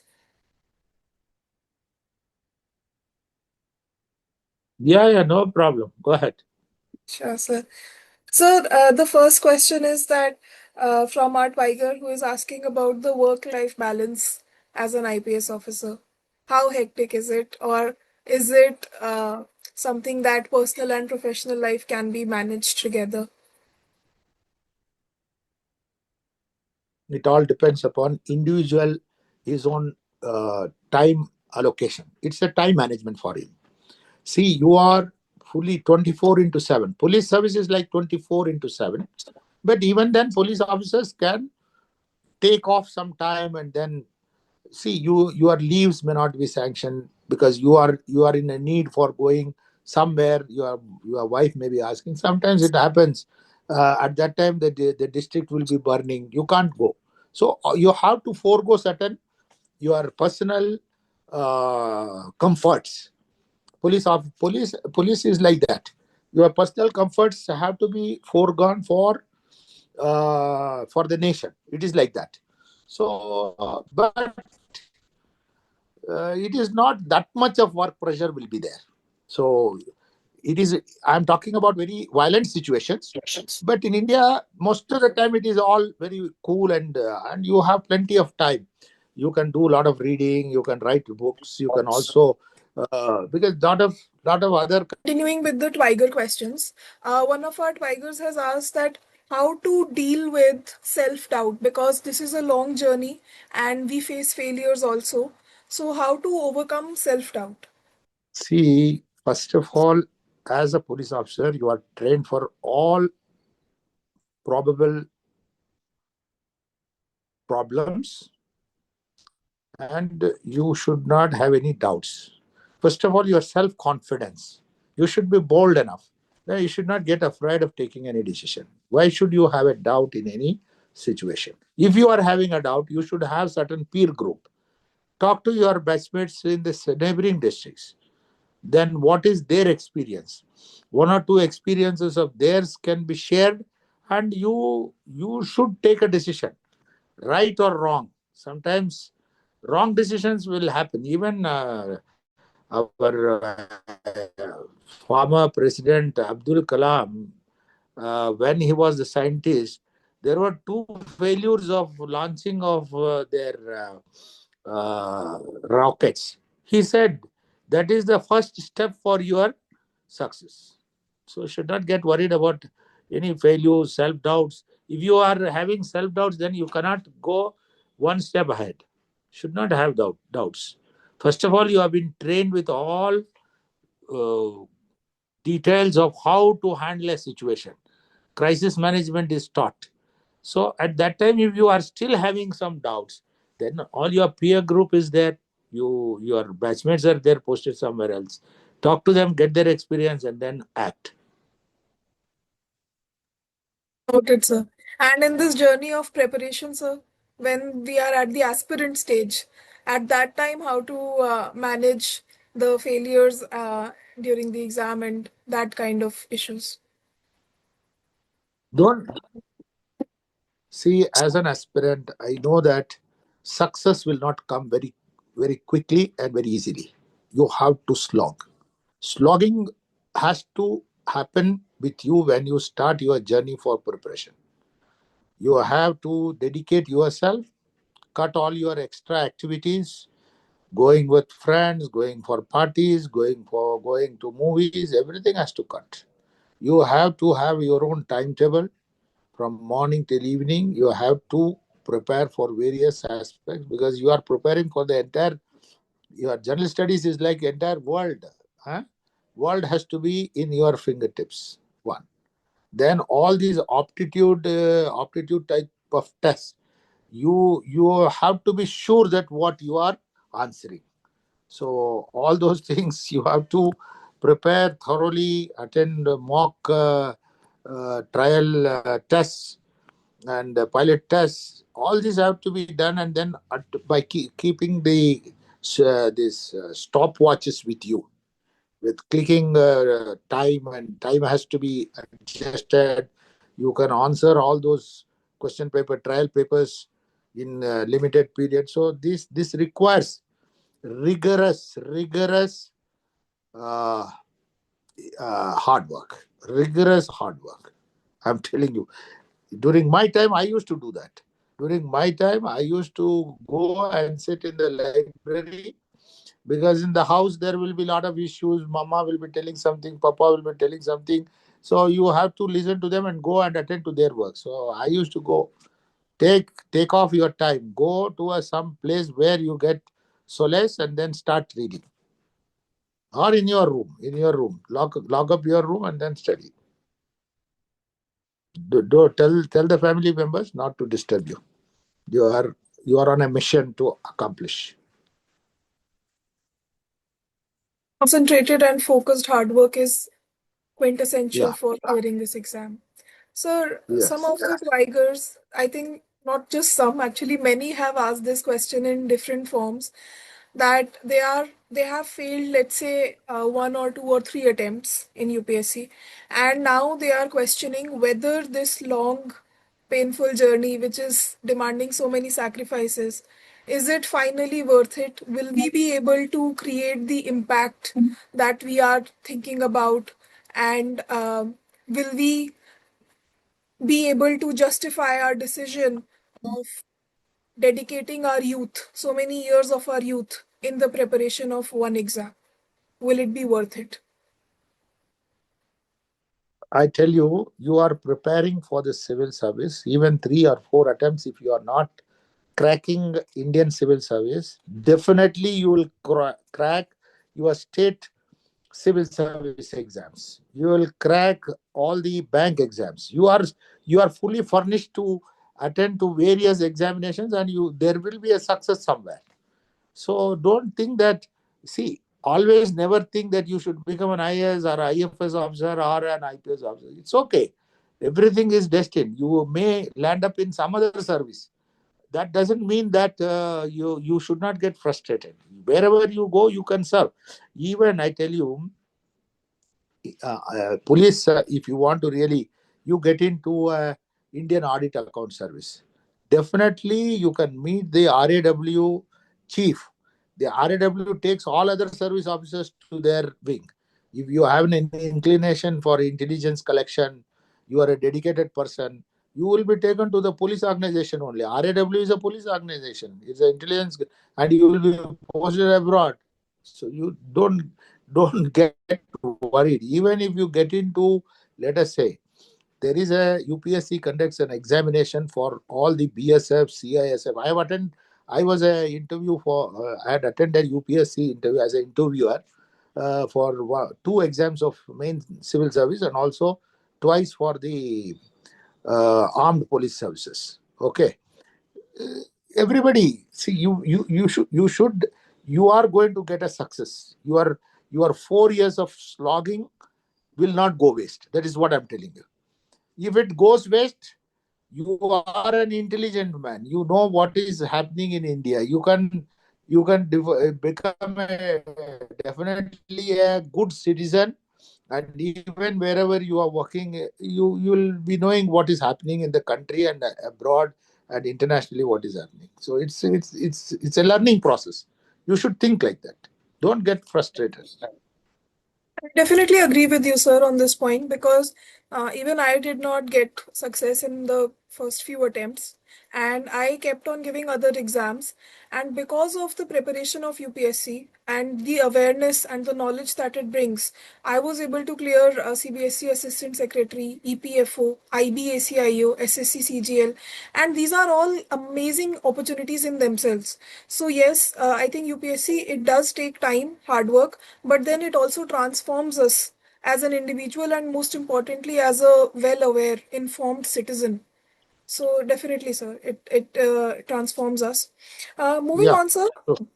Yeah, yeah, no problem. Go ahead. Sure, sir. So, the first question is that from our Tiger, who is asking about the work-life balance as an IPS officer. How hectic is it, or is it something that personal and professional life can be managed together? It all depends upon individual his own time allocation. It's a time management for him. See, you are fully 24 into 7. Police service is like 24 into 7. But even then, police officers can take off some time, and then see your leaves may not be sanctioned because you are in a need for going somewhere. Your wife may be asking. Sometimes it happens. At that time, the district will be burning. You can't go. So you have to forego certain your personal comforts. Police is like that. Your personal comforts have to be foregone for the nation. It is like that. So, but it is not that much of work pressure will be there. So it is. I'm talking about very violent situations. But in India, most of the time it is all very cool, and you have plenty of time. You can do a lot of reading. You can write books. You can also because lot of other. Continuing with the Tiger questions, one of our Tigers has asked that how to deal with self-doubt because this is a long journey and we face failures also. So, how to overcome self-doubt? See, first of all, as a police officer, you are trained for all probable problems, and you should not have any doubts. First of all, your self confidence. You should be bold enough. Now, you should not get afraid of taking any decision. Why should you have a doubt in any situation? If you are having a doubt, you should have certain peer group. Talk to your batchmates in the neighboring districts. Then what is their experience? One or two experiences of theirs can be shared, and you should take a decision, right or wrong. Sometimes wrong decisions will happen. Even our former president Abdul Kalam, when he was the scientist, there were two failures of launching of their rockets. He said that is the first step for your success. So should not get worried about any failures, self-doubts. If you are having self-doubts, then you cannot go one step ahead. Should not have doubts. First of all, you have been trained with all uh, details of how to handle a situation. Crisis management is taught. So at that time, if you are still having some doubts, then all your peer group is there. Your batchmates are there posted somewhere else. Talk to them, get their experience, and then act. Noted, sir. And in this journey of preparation, sir, when we are at the aspirant stage, at that time, how to manage the failures during the exam and that kind of issues. Don't see, as an aspirant, I know that success will not come very quickly and very easily. You have to slog. Slogging has to happen with you when you start your journey for preparation. You have to dedicate yourself, cut all your extra activities, going with friends, going for parties, going to movies, everything has to cut. You have to have your own timetable from morning till evening. You have to prepare for various aspects because you are preparing for the entire, your general studies is like entire world. Huh? World has to be in your fingertips. One. Then all these aptitude type of tests, you have to be sure that what you are answering. So all those things you have to prepare thoroughly, attend mock trial tests and pilot tests. All these have to be done, and then by keeping the this stopwatches with you, with clicking time, and time has to be adjusted. You can answer all those question paper trial papers in limited period. So this requires rigorous uh, hard work. Rigorous hard work. I'm telling you. During my time, I used to do that. During my time, I used to go and sit in the library because in the house there will be a lot of issues. Mama will be telling something, Papa will be telling something. So you have to listen to them and go and attend to their work. So I used to go. Take off your time. Go to some place where you get solace and then start reading. Or in your room, lock up your room and then study. Tell the family members not to disturb you. You are on a mission to accomplish. Concentrated and focused hard work is quintessential Yeah. for clearing this exam. Sir, some Yes. of the Tigers, I think not just some, actually many have asked this question in different forms that they have failed, let's say, one or two or three attempts in UPSC, and now they are questioning whether this long, painful journey, which is demanding so many sacrifices, is it finally worth it? Will we be able to create the impact that we are thinking about? And will we be able to justify our decision of dedicating our youth, so many years of our youth, in the preparation of one exam? Will it be worth it? I tell you, you are preparing for the civil service, even 3 or 4 attempts. If you are not cracking Indian civil service, definitely you will crack your state civil service exams. You will crack all the bank exams. You are fully furnished to attend to various examinations, and you there will be a success somewhere. So don't think that, see, always never think that you should become an IAS or IFS officer or an IPS officer. It's okay. Everything is destined. You may land up in some other service. That doesn't mean that you should not get frustrated. Wherever you go, you can serve. Even I tell you, police, if you want to really, you get into Indian Audit Account Service. Definitely, you can meet the RAW chief. The RAW takes all other service officers to their wing. If you have an inclination for intelligence collection, you are a dedicated person, you will be taken to the police organization only. RAW is a police organization. It's an intelligence, and you will be posted abroad. So you don't get worried. Even if you get into, let us say, there is a UPSC conducts an examination for all the BSF, CISF. I have attended. I was a interview for. I had attended UPSC interview as an interviewer for two exams of main civil service and also twice for the armed police services. Okay, everybody, see, you are going to get a success. Your 4 years of slogging will not go waste. That is what I'm telling you. If it goes waste, you are an intelligent man. You know what is happening in India. Become definitely a good citizen, and even wherever you are working, you will be knowing what is happening in the country and abroad and internationally what is happening. So it's a learning process. You should think like that. Don't get frustrated. I definitely agree with you, sir, on this point because even I did not get success in the first few attempts, and I kept on giving other exams. And because of the preparation of UPSC and the awareness and the knowledge that it brings, I was able to clear CBSC Assistant Secretary, EPFO, IBACIO, SSC CGL, and these are all amazing opportunities in themselves. So yes, I think UPSC, it does take time, hard work, but then it also transforms us as an individual and most importantly as a well aware informed citizen. So definitely, sir, it transforms us. Moving Yeah. on, sir, So,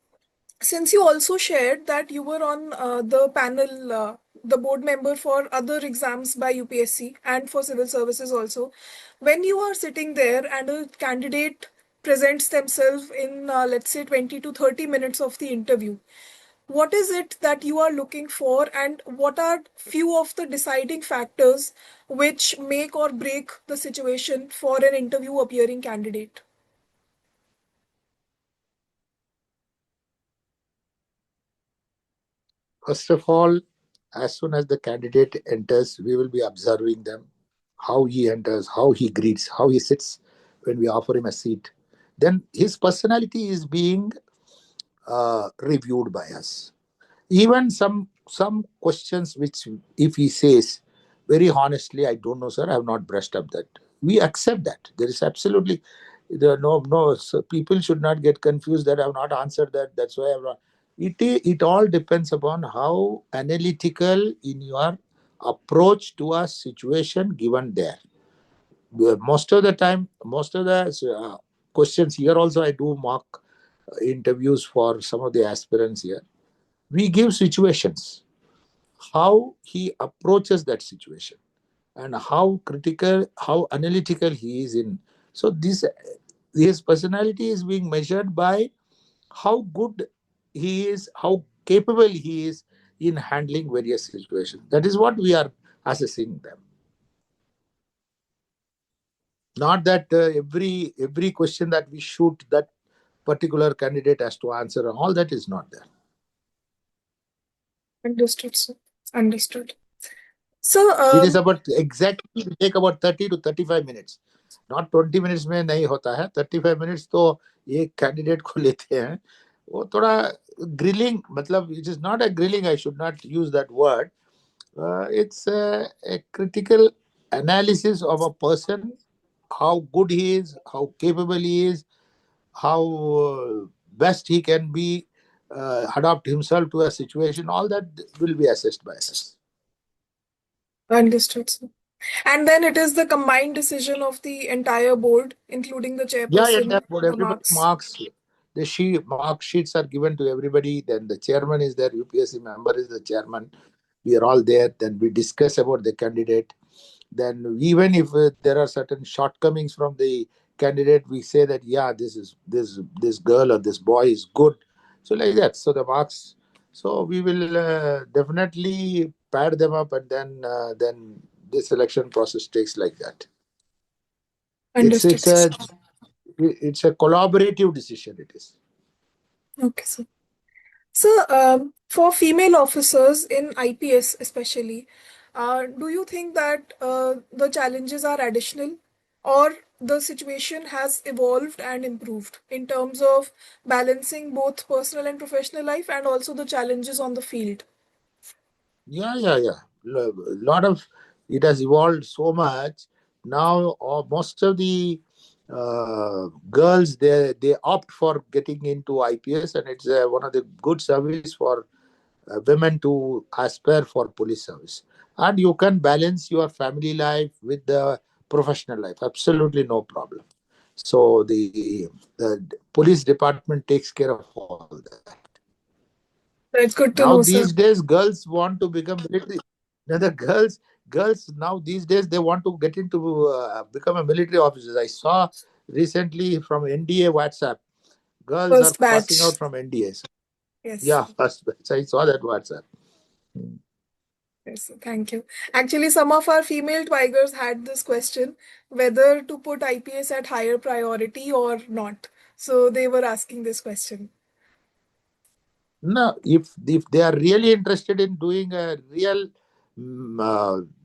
since you also shared that you were on the panel, the board member for other exams by UPSC and for civil services also, when you are sitting there and a candidate presents themselves in, let's say, 20 to 30 minutes of the interview, what is it that you are looking for, and what are few of the deciding factors which make or break the situation for an interview appearing candidate? first of all, as soon as the candidate enters, we will be observing them, how he enters, how he greets, how he sits when we offer him a seat. Then his personality is being reviewed by us. Even some questions which, if he says very honestly, I don't know, sir, I have not brushed up that. We accept that. There is absolutely there no. So people should not get confused that I have not answered that. That's why I'm not. It all depends upon how analytical in your approach to a situation given there. Most of the time, most of the questions here also, I do mock interviews for some of the aspirants here. We give situations, how he approaches that situation, and how critical, how analytical he is in. So this, his personality is being measured by how good he is, how capable he is in handling various situations. That is what we are assessing them. Not that every question that we shoot that particular candidate has to answer, and all that is not there. Understood, sir. Understood. So, It is about exactly take about 30 to 35 minutes. Not 20 minutes में नहीं होता है. 35 minutes तो एक candidate को लेते हैं. वो थोड़ा ग्रिलिंग, मतलब it is not a grilling, I should not use that word. It's a critical analysis of a person, how good he is, how capable he is, how best he can be, adapt himself to a situation. All that will be assessed by us. understood, sir. And then it is the combined decision of the entire board, including the Yeah, entire chairperson, board, the everybody marks. marks. The mark sheets are given to everybody. Then the chairman is there, UPSC member is the chairman. We are all there. Then we discuss about the candidate. Then even if there are certain shortcomings from the candidate, we say that yeah, this girl or this boy is good. So like that. So the marks. So we will definitely pad them up, and then the selection process takes like that. It's Understood, it's sir. a it's a collaborative decision. It is. Okay, sir. So, for female officers in IPS especially, do you think that the challenges are additional, or the situation has evolved and improved in terms of balancing both personal and professional life and also the challenges on the field. Yeah. Lot of it has evolved so much now. Most of the girls, they opt for getting into IPS, and it's one of the good service for women to aspire for police service. And you can balance your family life with the professional life. Absolutely no problem. So the police department takes care of all that. That's good to Now know, these sir. days, girls want to become military. Now the girls now these days they want to get into become a military officers. I saw recently from NDA WhatsApp, girls are First passing batch. out from NDAs. Yes. Yeah, first batch. I saw that WhatsApp. Yes, thank you. Actually, some of our female Twigers had this question whether to put IPS at higher priority or not. So they were asking this question. No, if they are really interested in doing a real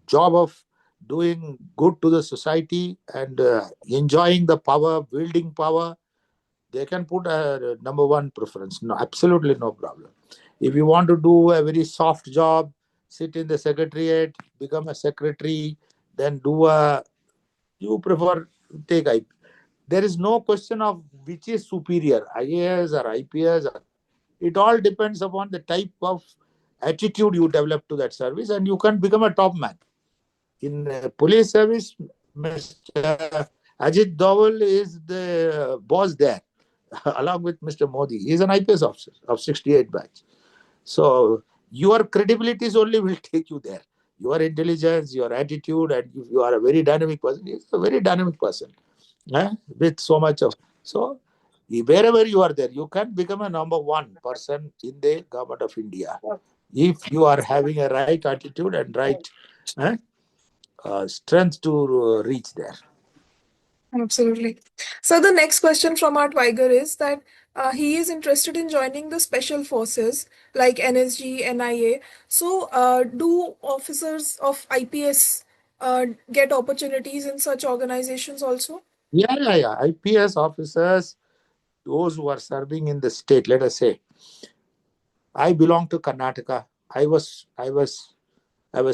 job of doing good to the society and enjoying the power, building power, they can put a number one preference. No, absolutely no problem. If you want to do a very soft job, sit in the secretariat, become a secretary, then do a you prefer take IP. There is no question of which is superior, IAS or IPS. It all depends upon the type of attitude you develop to that service, and you can become a top man. In police service, Mr. Ajit Doval is the boss there, along with Mr. Modi. He is an IPS officer of 68 batch. So your credibilities only will take you there. Your intelligence, your attitude, and if you are a very dynamic person, he is a very dynamic person, with so much of. So wherever you are there, you can become a number one person in the government of India if you are having a right attitude and right eh, strength to reach there. Absolutely. So the next question from our Twiger is that he is interested in joining the special forces like NSG, NIA. So do officers of IPS get opportunities in such organizations also? Yeah. IPS officers, those who are serving in the state, let us say, I belong to Karnataka. I was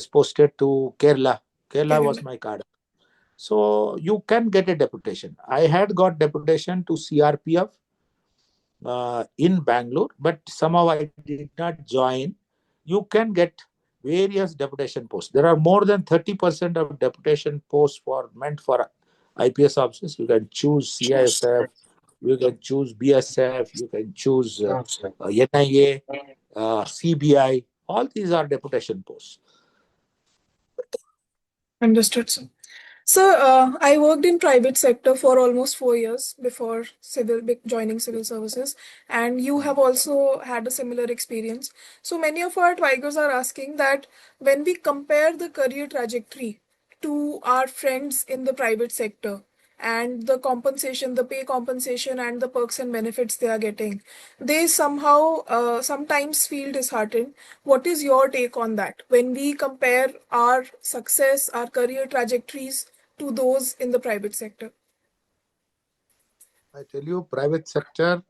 posted to Kerala. Kerala was Kerala. my card. So you can get a deputation. I had got deputation to CRPF in Bangalore, but somehow I did not join. You can get various deputation posts. There are more than 30% of deputation posts for meant for IPS officers. You can choose CISF, you can choose BSF, you can choose NIA, CBI. All these are deputation posts. Understood, sir. So, I worked in private sector for almost 4 years before joining civil services, and you have also had a similar experience. So many of our Tigers are asking that when we compare the career trajectory to our friends in the private sector and the compensation, the pay compensation, and the perks and benefits they are getting, they somehow sometimes feel disheartened. What is your take on that when we compare our success, our career trajectories to those in the private sector? I tell you, private sector,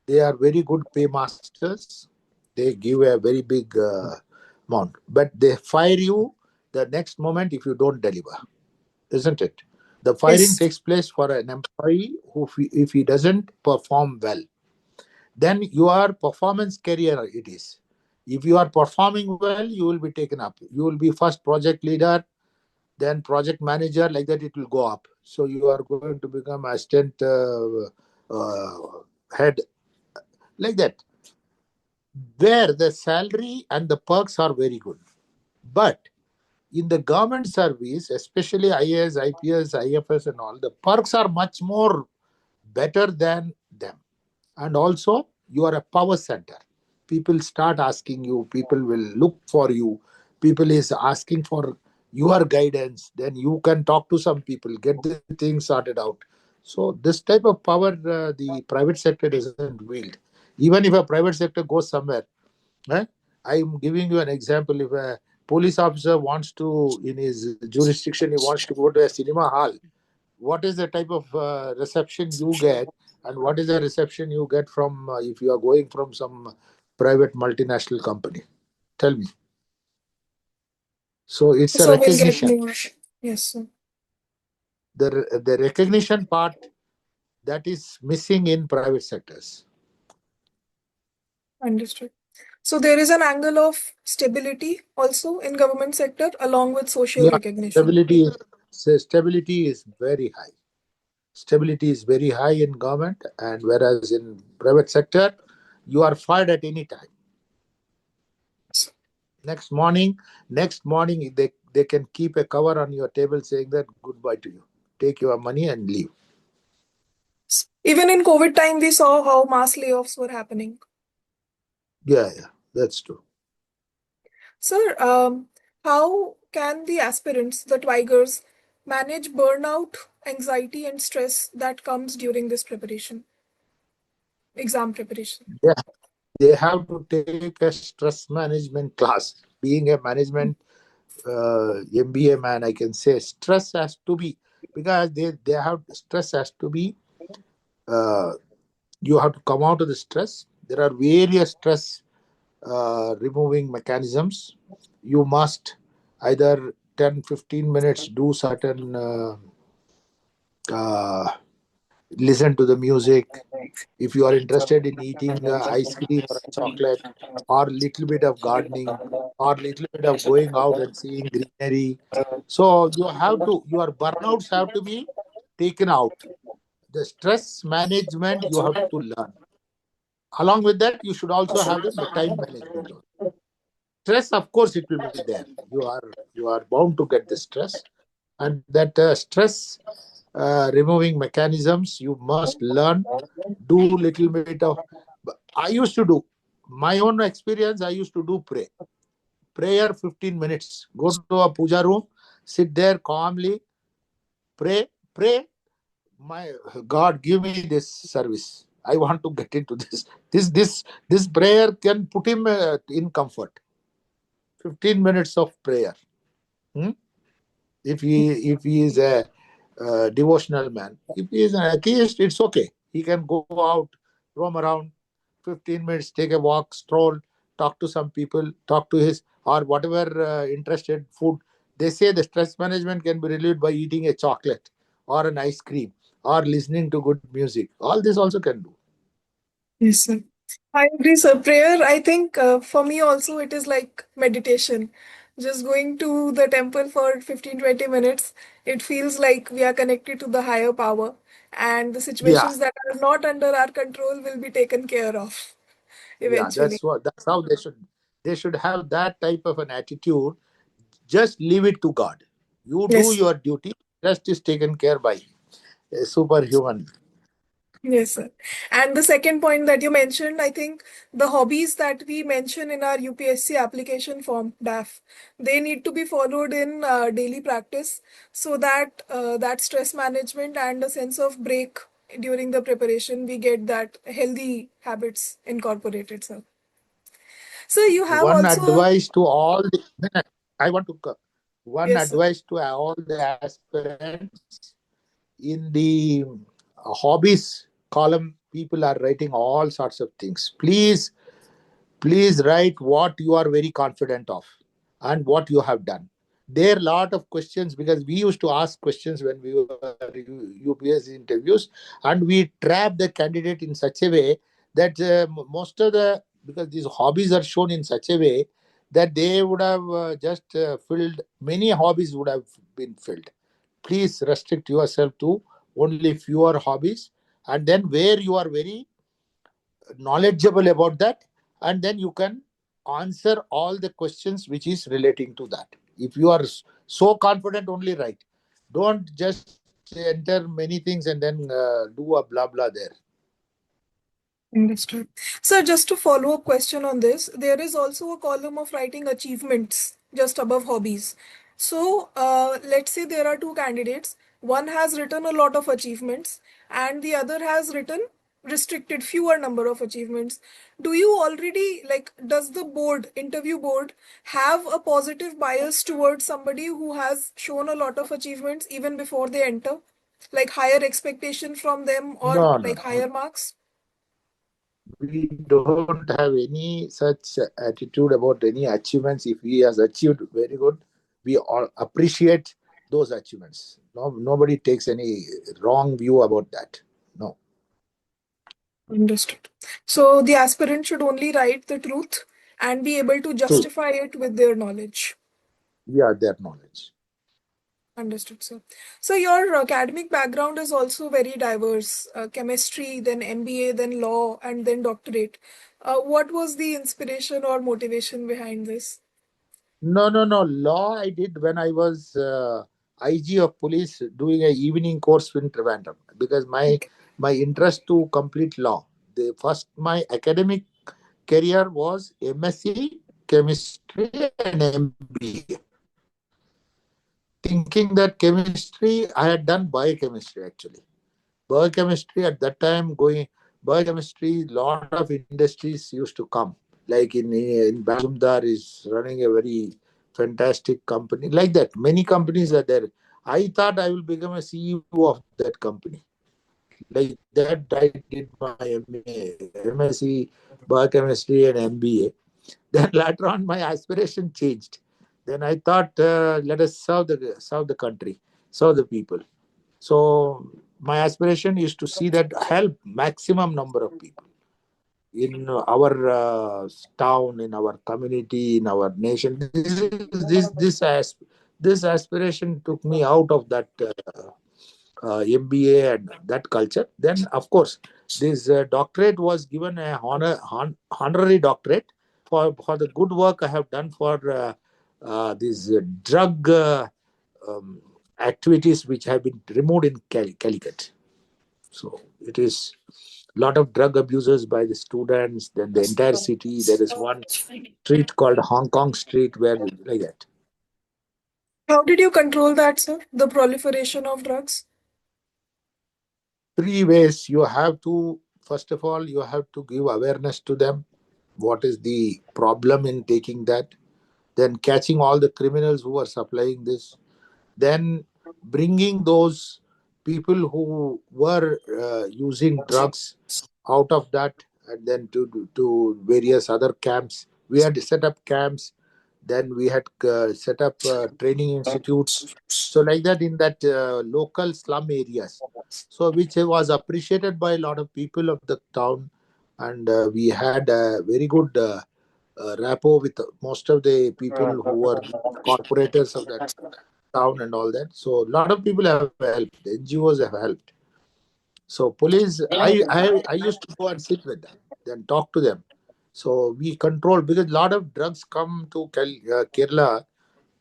they are very good paymasters. They give a very big amount, but they fire you the next moment if you don't deliver, isn't it? The firing Yes. takes place for an employee who, if he doesn't perform well, then your performance career it is. If you are performing well, you will be taken up. You will be first project leader, then project manager, like that it will go up. So you are going to become assistant head, like that, where the salary and the perks are very good. But in the government service, especially IAS, IPS, IFS, and all, the perks are much more better than them. And also, you are a power center. People start asking you, people will look for you, people is asking for your guidance. Then you can talk to some people, get the things sorted out. So this type of power the private sector doesn't wield. Even if a private sector goes somewhere, eh, I'm giving you an example. If a police officer wants to, in his jurisdiction, he wants to go to a cinema hall, what is the type of reception you get, and what is the reception you get from if you are going from some private multinational company? Tell me. So it's a So we'll get recognition. more. Yes, sir. The recognition part that is missing in private sectors. Understood. So there is an angle of stability also in government sector along with social Yeah, recognition. stability is very high. Stability is very high in government, and whereas in private sector, you are fired at any time. Next morning, they can keep a cover on your table saying that goodbye to you. Take your money and leave. Even in COVID time, we saw how mass layoffs were happening. Yeah, that's true. Sir, how can the aspirants, the Twigers, manage burnout, anxiety, and stress that comes during this preparation, exam preparation? Yeah, they have to take a stress management class. Being a management MBA man, I can say stress has to be, because they have stress has to be. Uh, you have to come out of the stress. There are various stress removing mechanisms. You must either 10-15 minutes do certain uh, listen to the music. If you are interested in eating ice cream or chocolate, or little bit of gardening, or little bit of going out and seeing greenery, so your burnouts have to be taken out. The stress management you have to learn. Along with that, you should also have the time management. Stress, of course, it will be there. You are bound to get the stress, and that stress removing mechanisms you must learn. Do little bit of. I used to do my own experience. I used to do prayer 15 minutes. Go to a puja room, sit there calmly, pray. My God, give me this service. I want to get into this. This prayer can put him in comfort. 15 minutes of prayer. Hmm? If he is a devotional man. If he is an atheist, it's okay. He can go out, roam around, 15 minutes, take a walk, stroll, talk to some people, talk to his or whatever interested food. They say the stress management can be relieved by eating a chocolate or an ice cream or listening to good music. All this also can do. Yes, sir. I agree, sir. Prayer, I think for me also, it is like meditation. Just going to the temple for 15-20 minutes, it feels like we are connected to the higher power, and the Yeah, situations that are not under our control will be taken care of yeah. eventually. That's how they should have that type of an attitude. Just leave it to God. You do Yes. your duty. Rest is taken care by a superhuman. Yes, sir. And the second point that you mentioned, I think the hobbies that we mention in our UPSC application form, DAF, they need to be followed in daily practice so that that stress management and a sense of break during the preparation, we get that healthy habits incorporated, sir. So you have One also, advice to all the, I want to one yes, sir. advice to all the aspirants in the hobbies column. People are writing all sorts of things. Please write what you are very confident of and what you have done. There are a lot of questions, because we used to ask questions when we were UPS interviews, and we trap the candidate in such a way that most of the, because these hobbies are shown in such a way that they would have just filled, many hobbies would have been filled. Please restrict yourself to only fewer hobbies, and then where you are very knowledgeable about that, and then you can answer all the questions which is relating to that. If you are so confident, only write. Don't just enter many things and then do a blah blah there. Understood. So, just to follow up question on this, there is also a column of writing achievements just above hobbies. So, let's say there are two candidates. One has written a lot of achievements, and the other has written restricted fewer number of achievements. Do you already like? Does the board, interview board, have a positive bias towards somebody who has shown a lot of achievements even before they enter? like higher expectation from them or No, no, like higher marks? we don't have any such attitude about any achievements. If he has achieved very good, we all appreciate those achievements. No, nobody takes any wrong view about that. No. Understood. So the aspirant should only write the truth and be able to So, justify it with their knowledge. yeah, their knowledge. Understood, sir. So your academic background is also very diverse. Chemistry, then MBA, then law, and then doctorate. What was the inspiration or motivation behind this? No, no, no. Law I did when I was IG of police doing a evening course in Trivandrum because my interest to complete law. The first my academic career was MSc chemistry and MBA. Thinking that chemistry, I had done biochemistry actually. Biochemistry at that time going biochemistry, lot of industries used to come. Like in Bazumdar is running a very fantastic company. Like that, many companies are there. I thought I will become a CEO of that company. Like that, I did my MSc biochemistry and MBA. Then later on, my aspiration changed. Then I thought, let us serve the country, serve the people. So my aspiration is to see that help maximum number of people in our town, in our community, in our nation. This aspiration took me out of that MBA and that culture. Then, of course, this doctorate was given a honorary doctorate for the good work I have done for these drug um, activities which have been removed in Calicut. So it is a lot of drug abusers by the students. Then the entire city. There is one street called Hong Kong Street where like that. How did you control that, sir? The proliferation of drugs? Three ways you have to. First of all, you have to give awareness to them. What is the problem in taking that? Then catching all the criminals who are supplying this. Then bringing those people who were using drugs out of that, and then to various other camps. We had set up camps. Then we had set up training institutes. So like that in that local slum areas. So which was appreciated by a lot of people of the town, and we had a very good rapport with most of the people who were corporators of that town and all that. So a lot of people have helped. The NGOs have helped. So police, I used to go and sit with them, then talk to them. So we control because a lot of drugs come to Kerala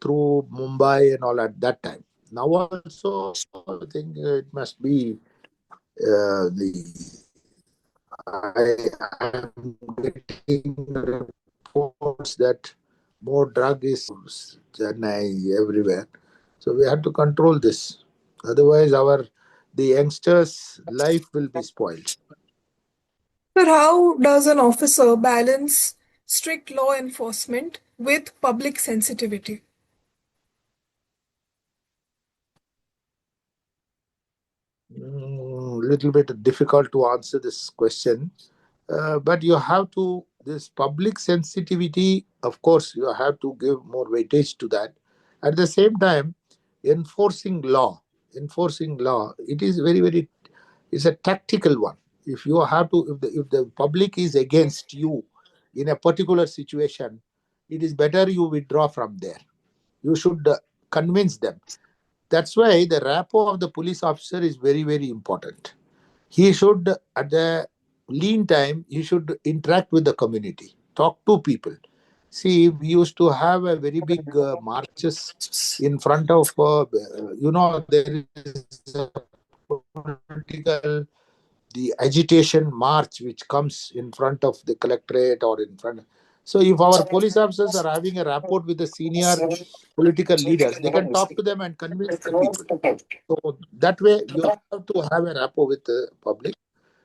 through Mumbai and all at that time. Now also, I think it must be the I'm getting reports that more drug is Chennai everywhere. So we have to control this. Otherwise, the youngsters' life will be spoiled. Sir, how does an officer balance strict law enforcement with public sensitivity? Little bit difficult to answer this question, but you have to this public sensitivity. Of course, you have to give more weightage to that. At the same time, enforcing law, enforcing law, it is very it's a tactical one. If you have to, if the public is against you in a particular situation, it is better you withdraw from there. You should convince them. That's why the rapport of the police officer is very important. He should, at the lean time, he should interact with the community, talk to people. See, we used to have a very big marches in front of, there is a political, the agitation march which comes in front of the collectorate or in front. So if our police officers are having a rapport with the senior political leaders, they can talk to them and convince the people. So that way you have to have a rapport with the public.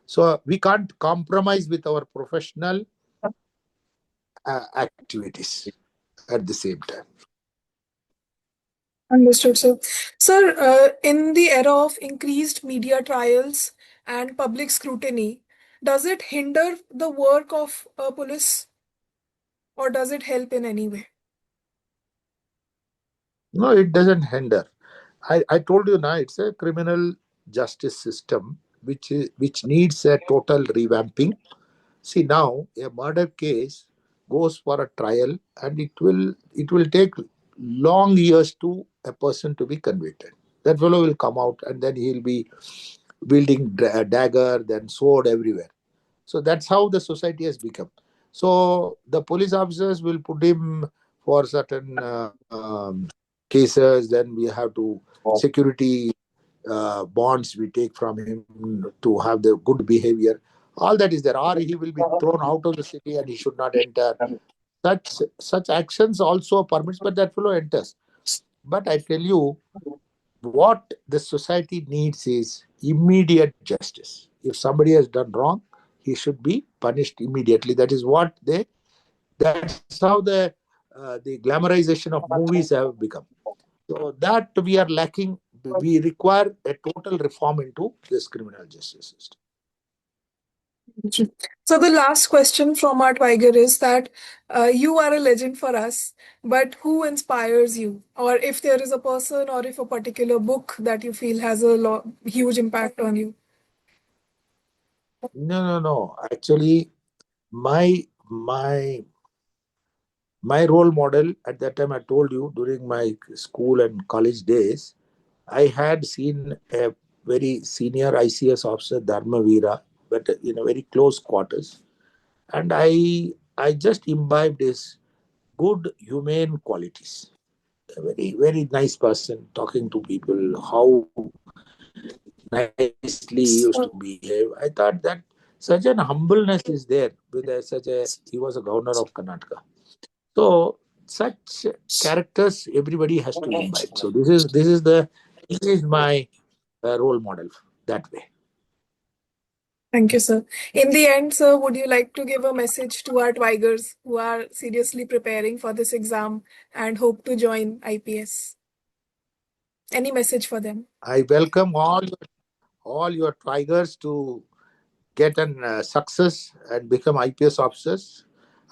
So we can't compromise with our professional activities at the same time. Understood, sir. Sir, in the era of increased media trials and public scrutiny, does it hinder the work of police or does it help in any way? No, it doesn't hinder. I told you now it's a criminal justice system which needs a total revamping. See now a murder case goes for a trial and it will take long years to a person to be convicted. That fellow will come out and then he'll be wielding dagger, then sword everywhere. So that's how the society has become. So the police officers will put him for certain cases. Then we have to security bonds we take from him to have the good behavior. All that is there, or he will be thrown out of the city and he should not enter. Such actions also permits, but that fellow enters. But I tell you, what the society needs is immediate justice. If somebody has done wrong, he should be punished immediately. That is what they. That's how the glamorization of movies have become. So that we are lacking. We require a total reform into this criminal justice system. So the last question from our Tiger is that you are a legend for us, but who inspires you? Or if there is a person or if a particular book that you feel has a huge impact on you? No, no, no. Actually, my my my role model at that time, I told you during my school and college days, I had seen a very senior ICS officer, Dharmavira, but in a very close quarters. And I just imbibed his good humane qualities. A very, very nice person, talking to people, how nicely he used to behave. I thought that such an humbleness is there with he was a governor of Karnataka. So such characters everybody has to imbibe. So this is my role model that way. Thank you, sir. In the end, sir, would you like to give a message to our Tigers who are seriously preparing for this exam and hope to join IPS? Any message for them? I welcome all your tigers to get an success and become IPS officers.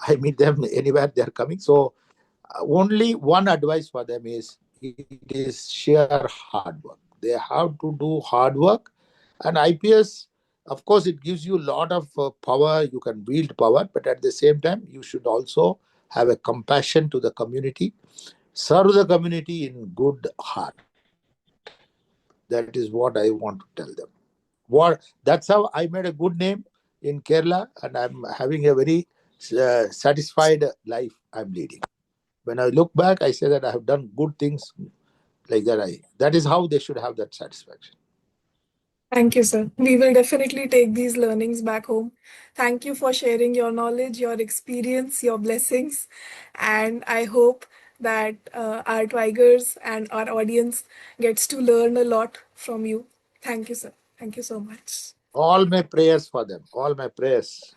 I meet them anywhere they are coming. So only one advice for them is it is sheer hard work. They have to do hard work, and IPS, of course, it gives you a lot of power. You can wield power, but at the same time, you should also have a compassion to the community, serve the community in good heart. That is what I want to tell them. That's how I made a good name in Kerala, and I'm having a very satisfied life I'm leading. When I look back, I say that I have done good things like that. That is how they should have that satisfaction. Thank you, sir. We will definitely take these learnings back home. Thank you for sharing your knowledge, your experience, your blessings. And I hope that our Tigers and our audience gets to learn a lot from you. Thank you, sir. Thank you so much. All my prayers for them. All my prayers.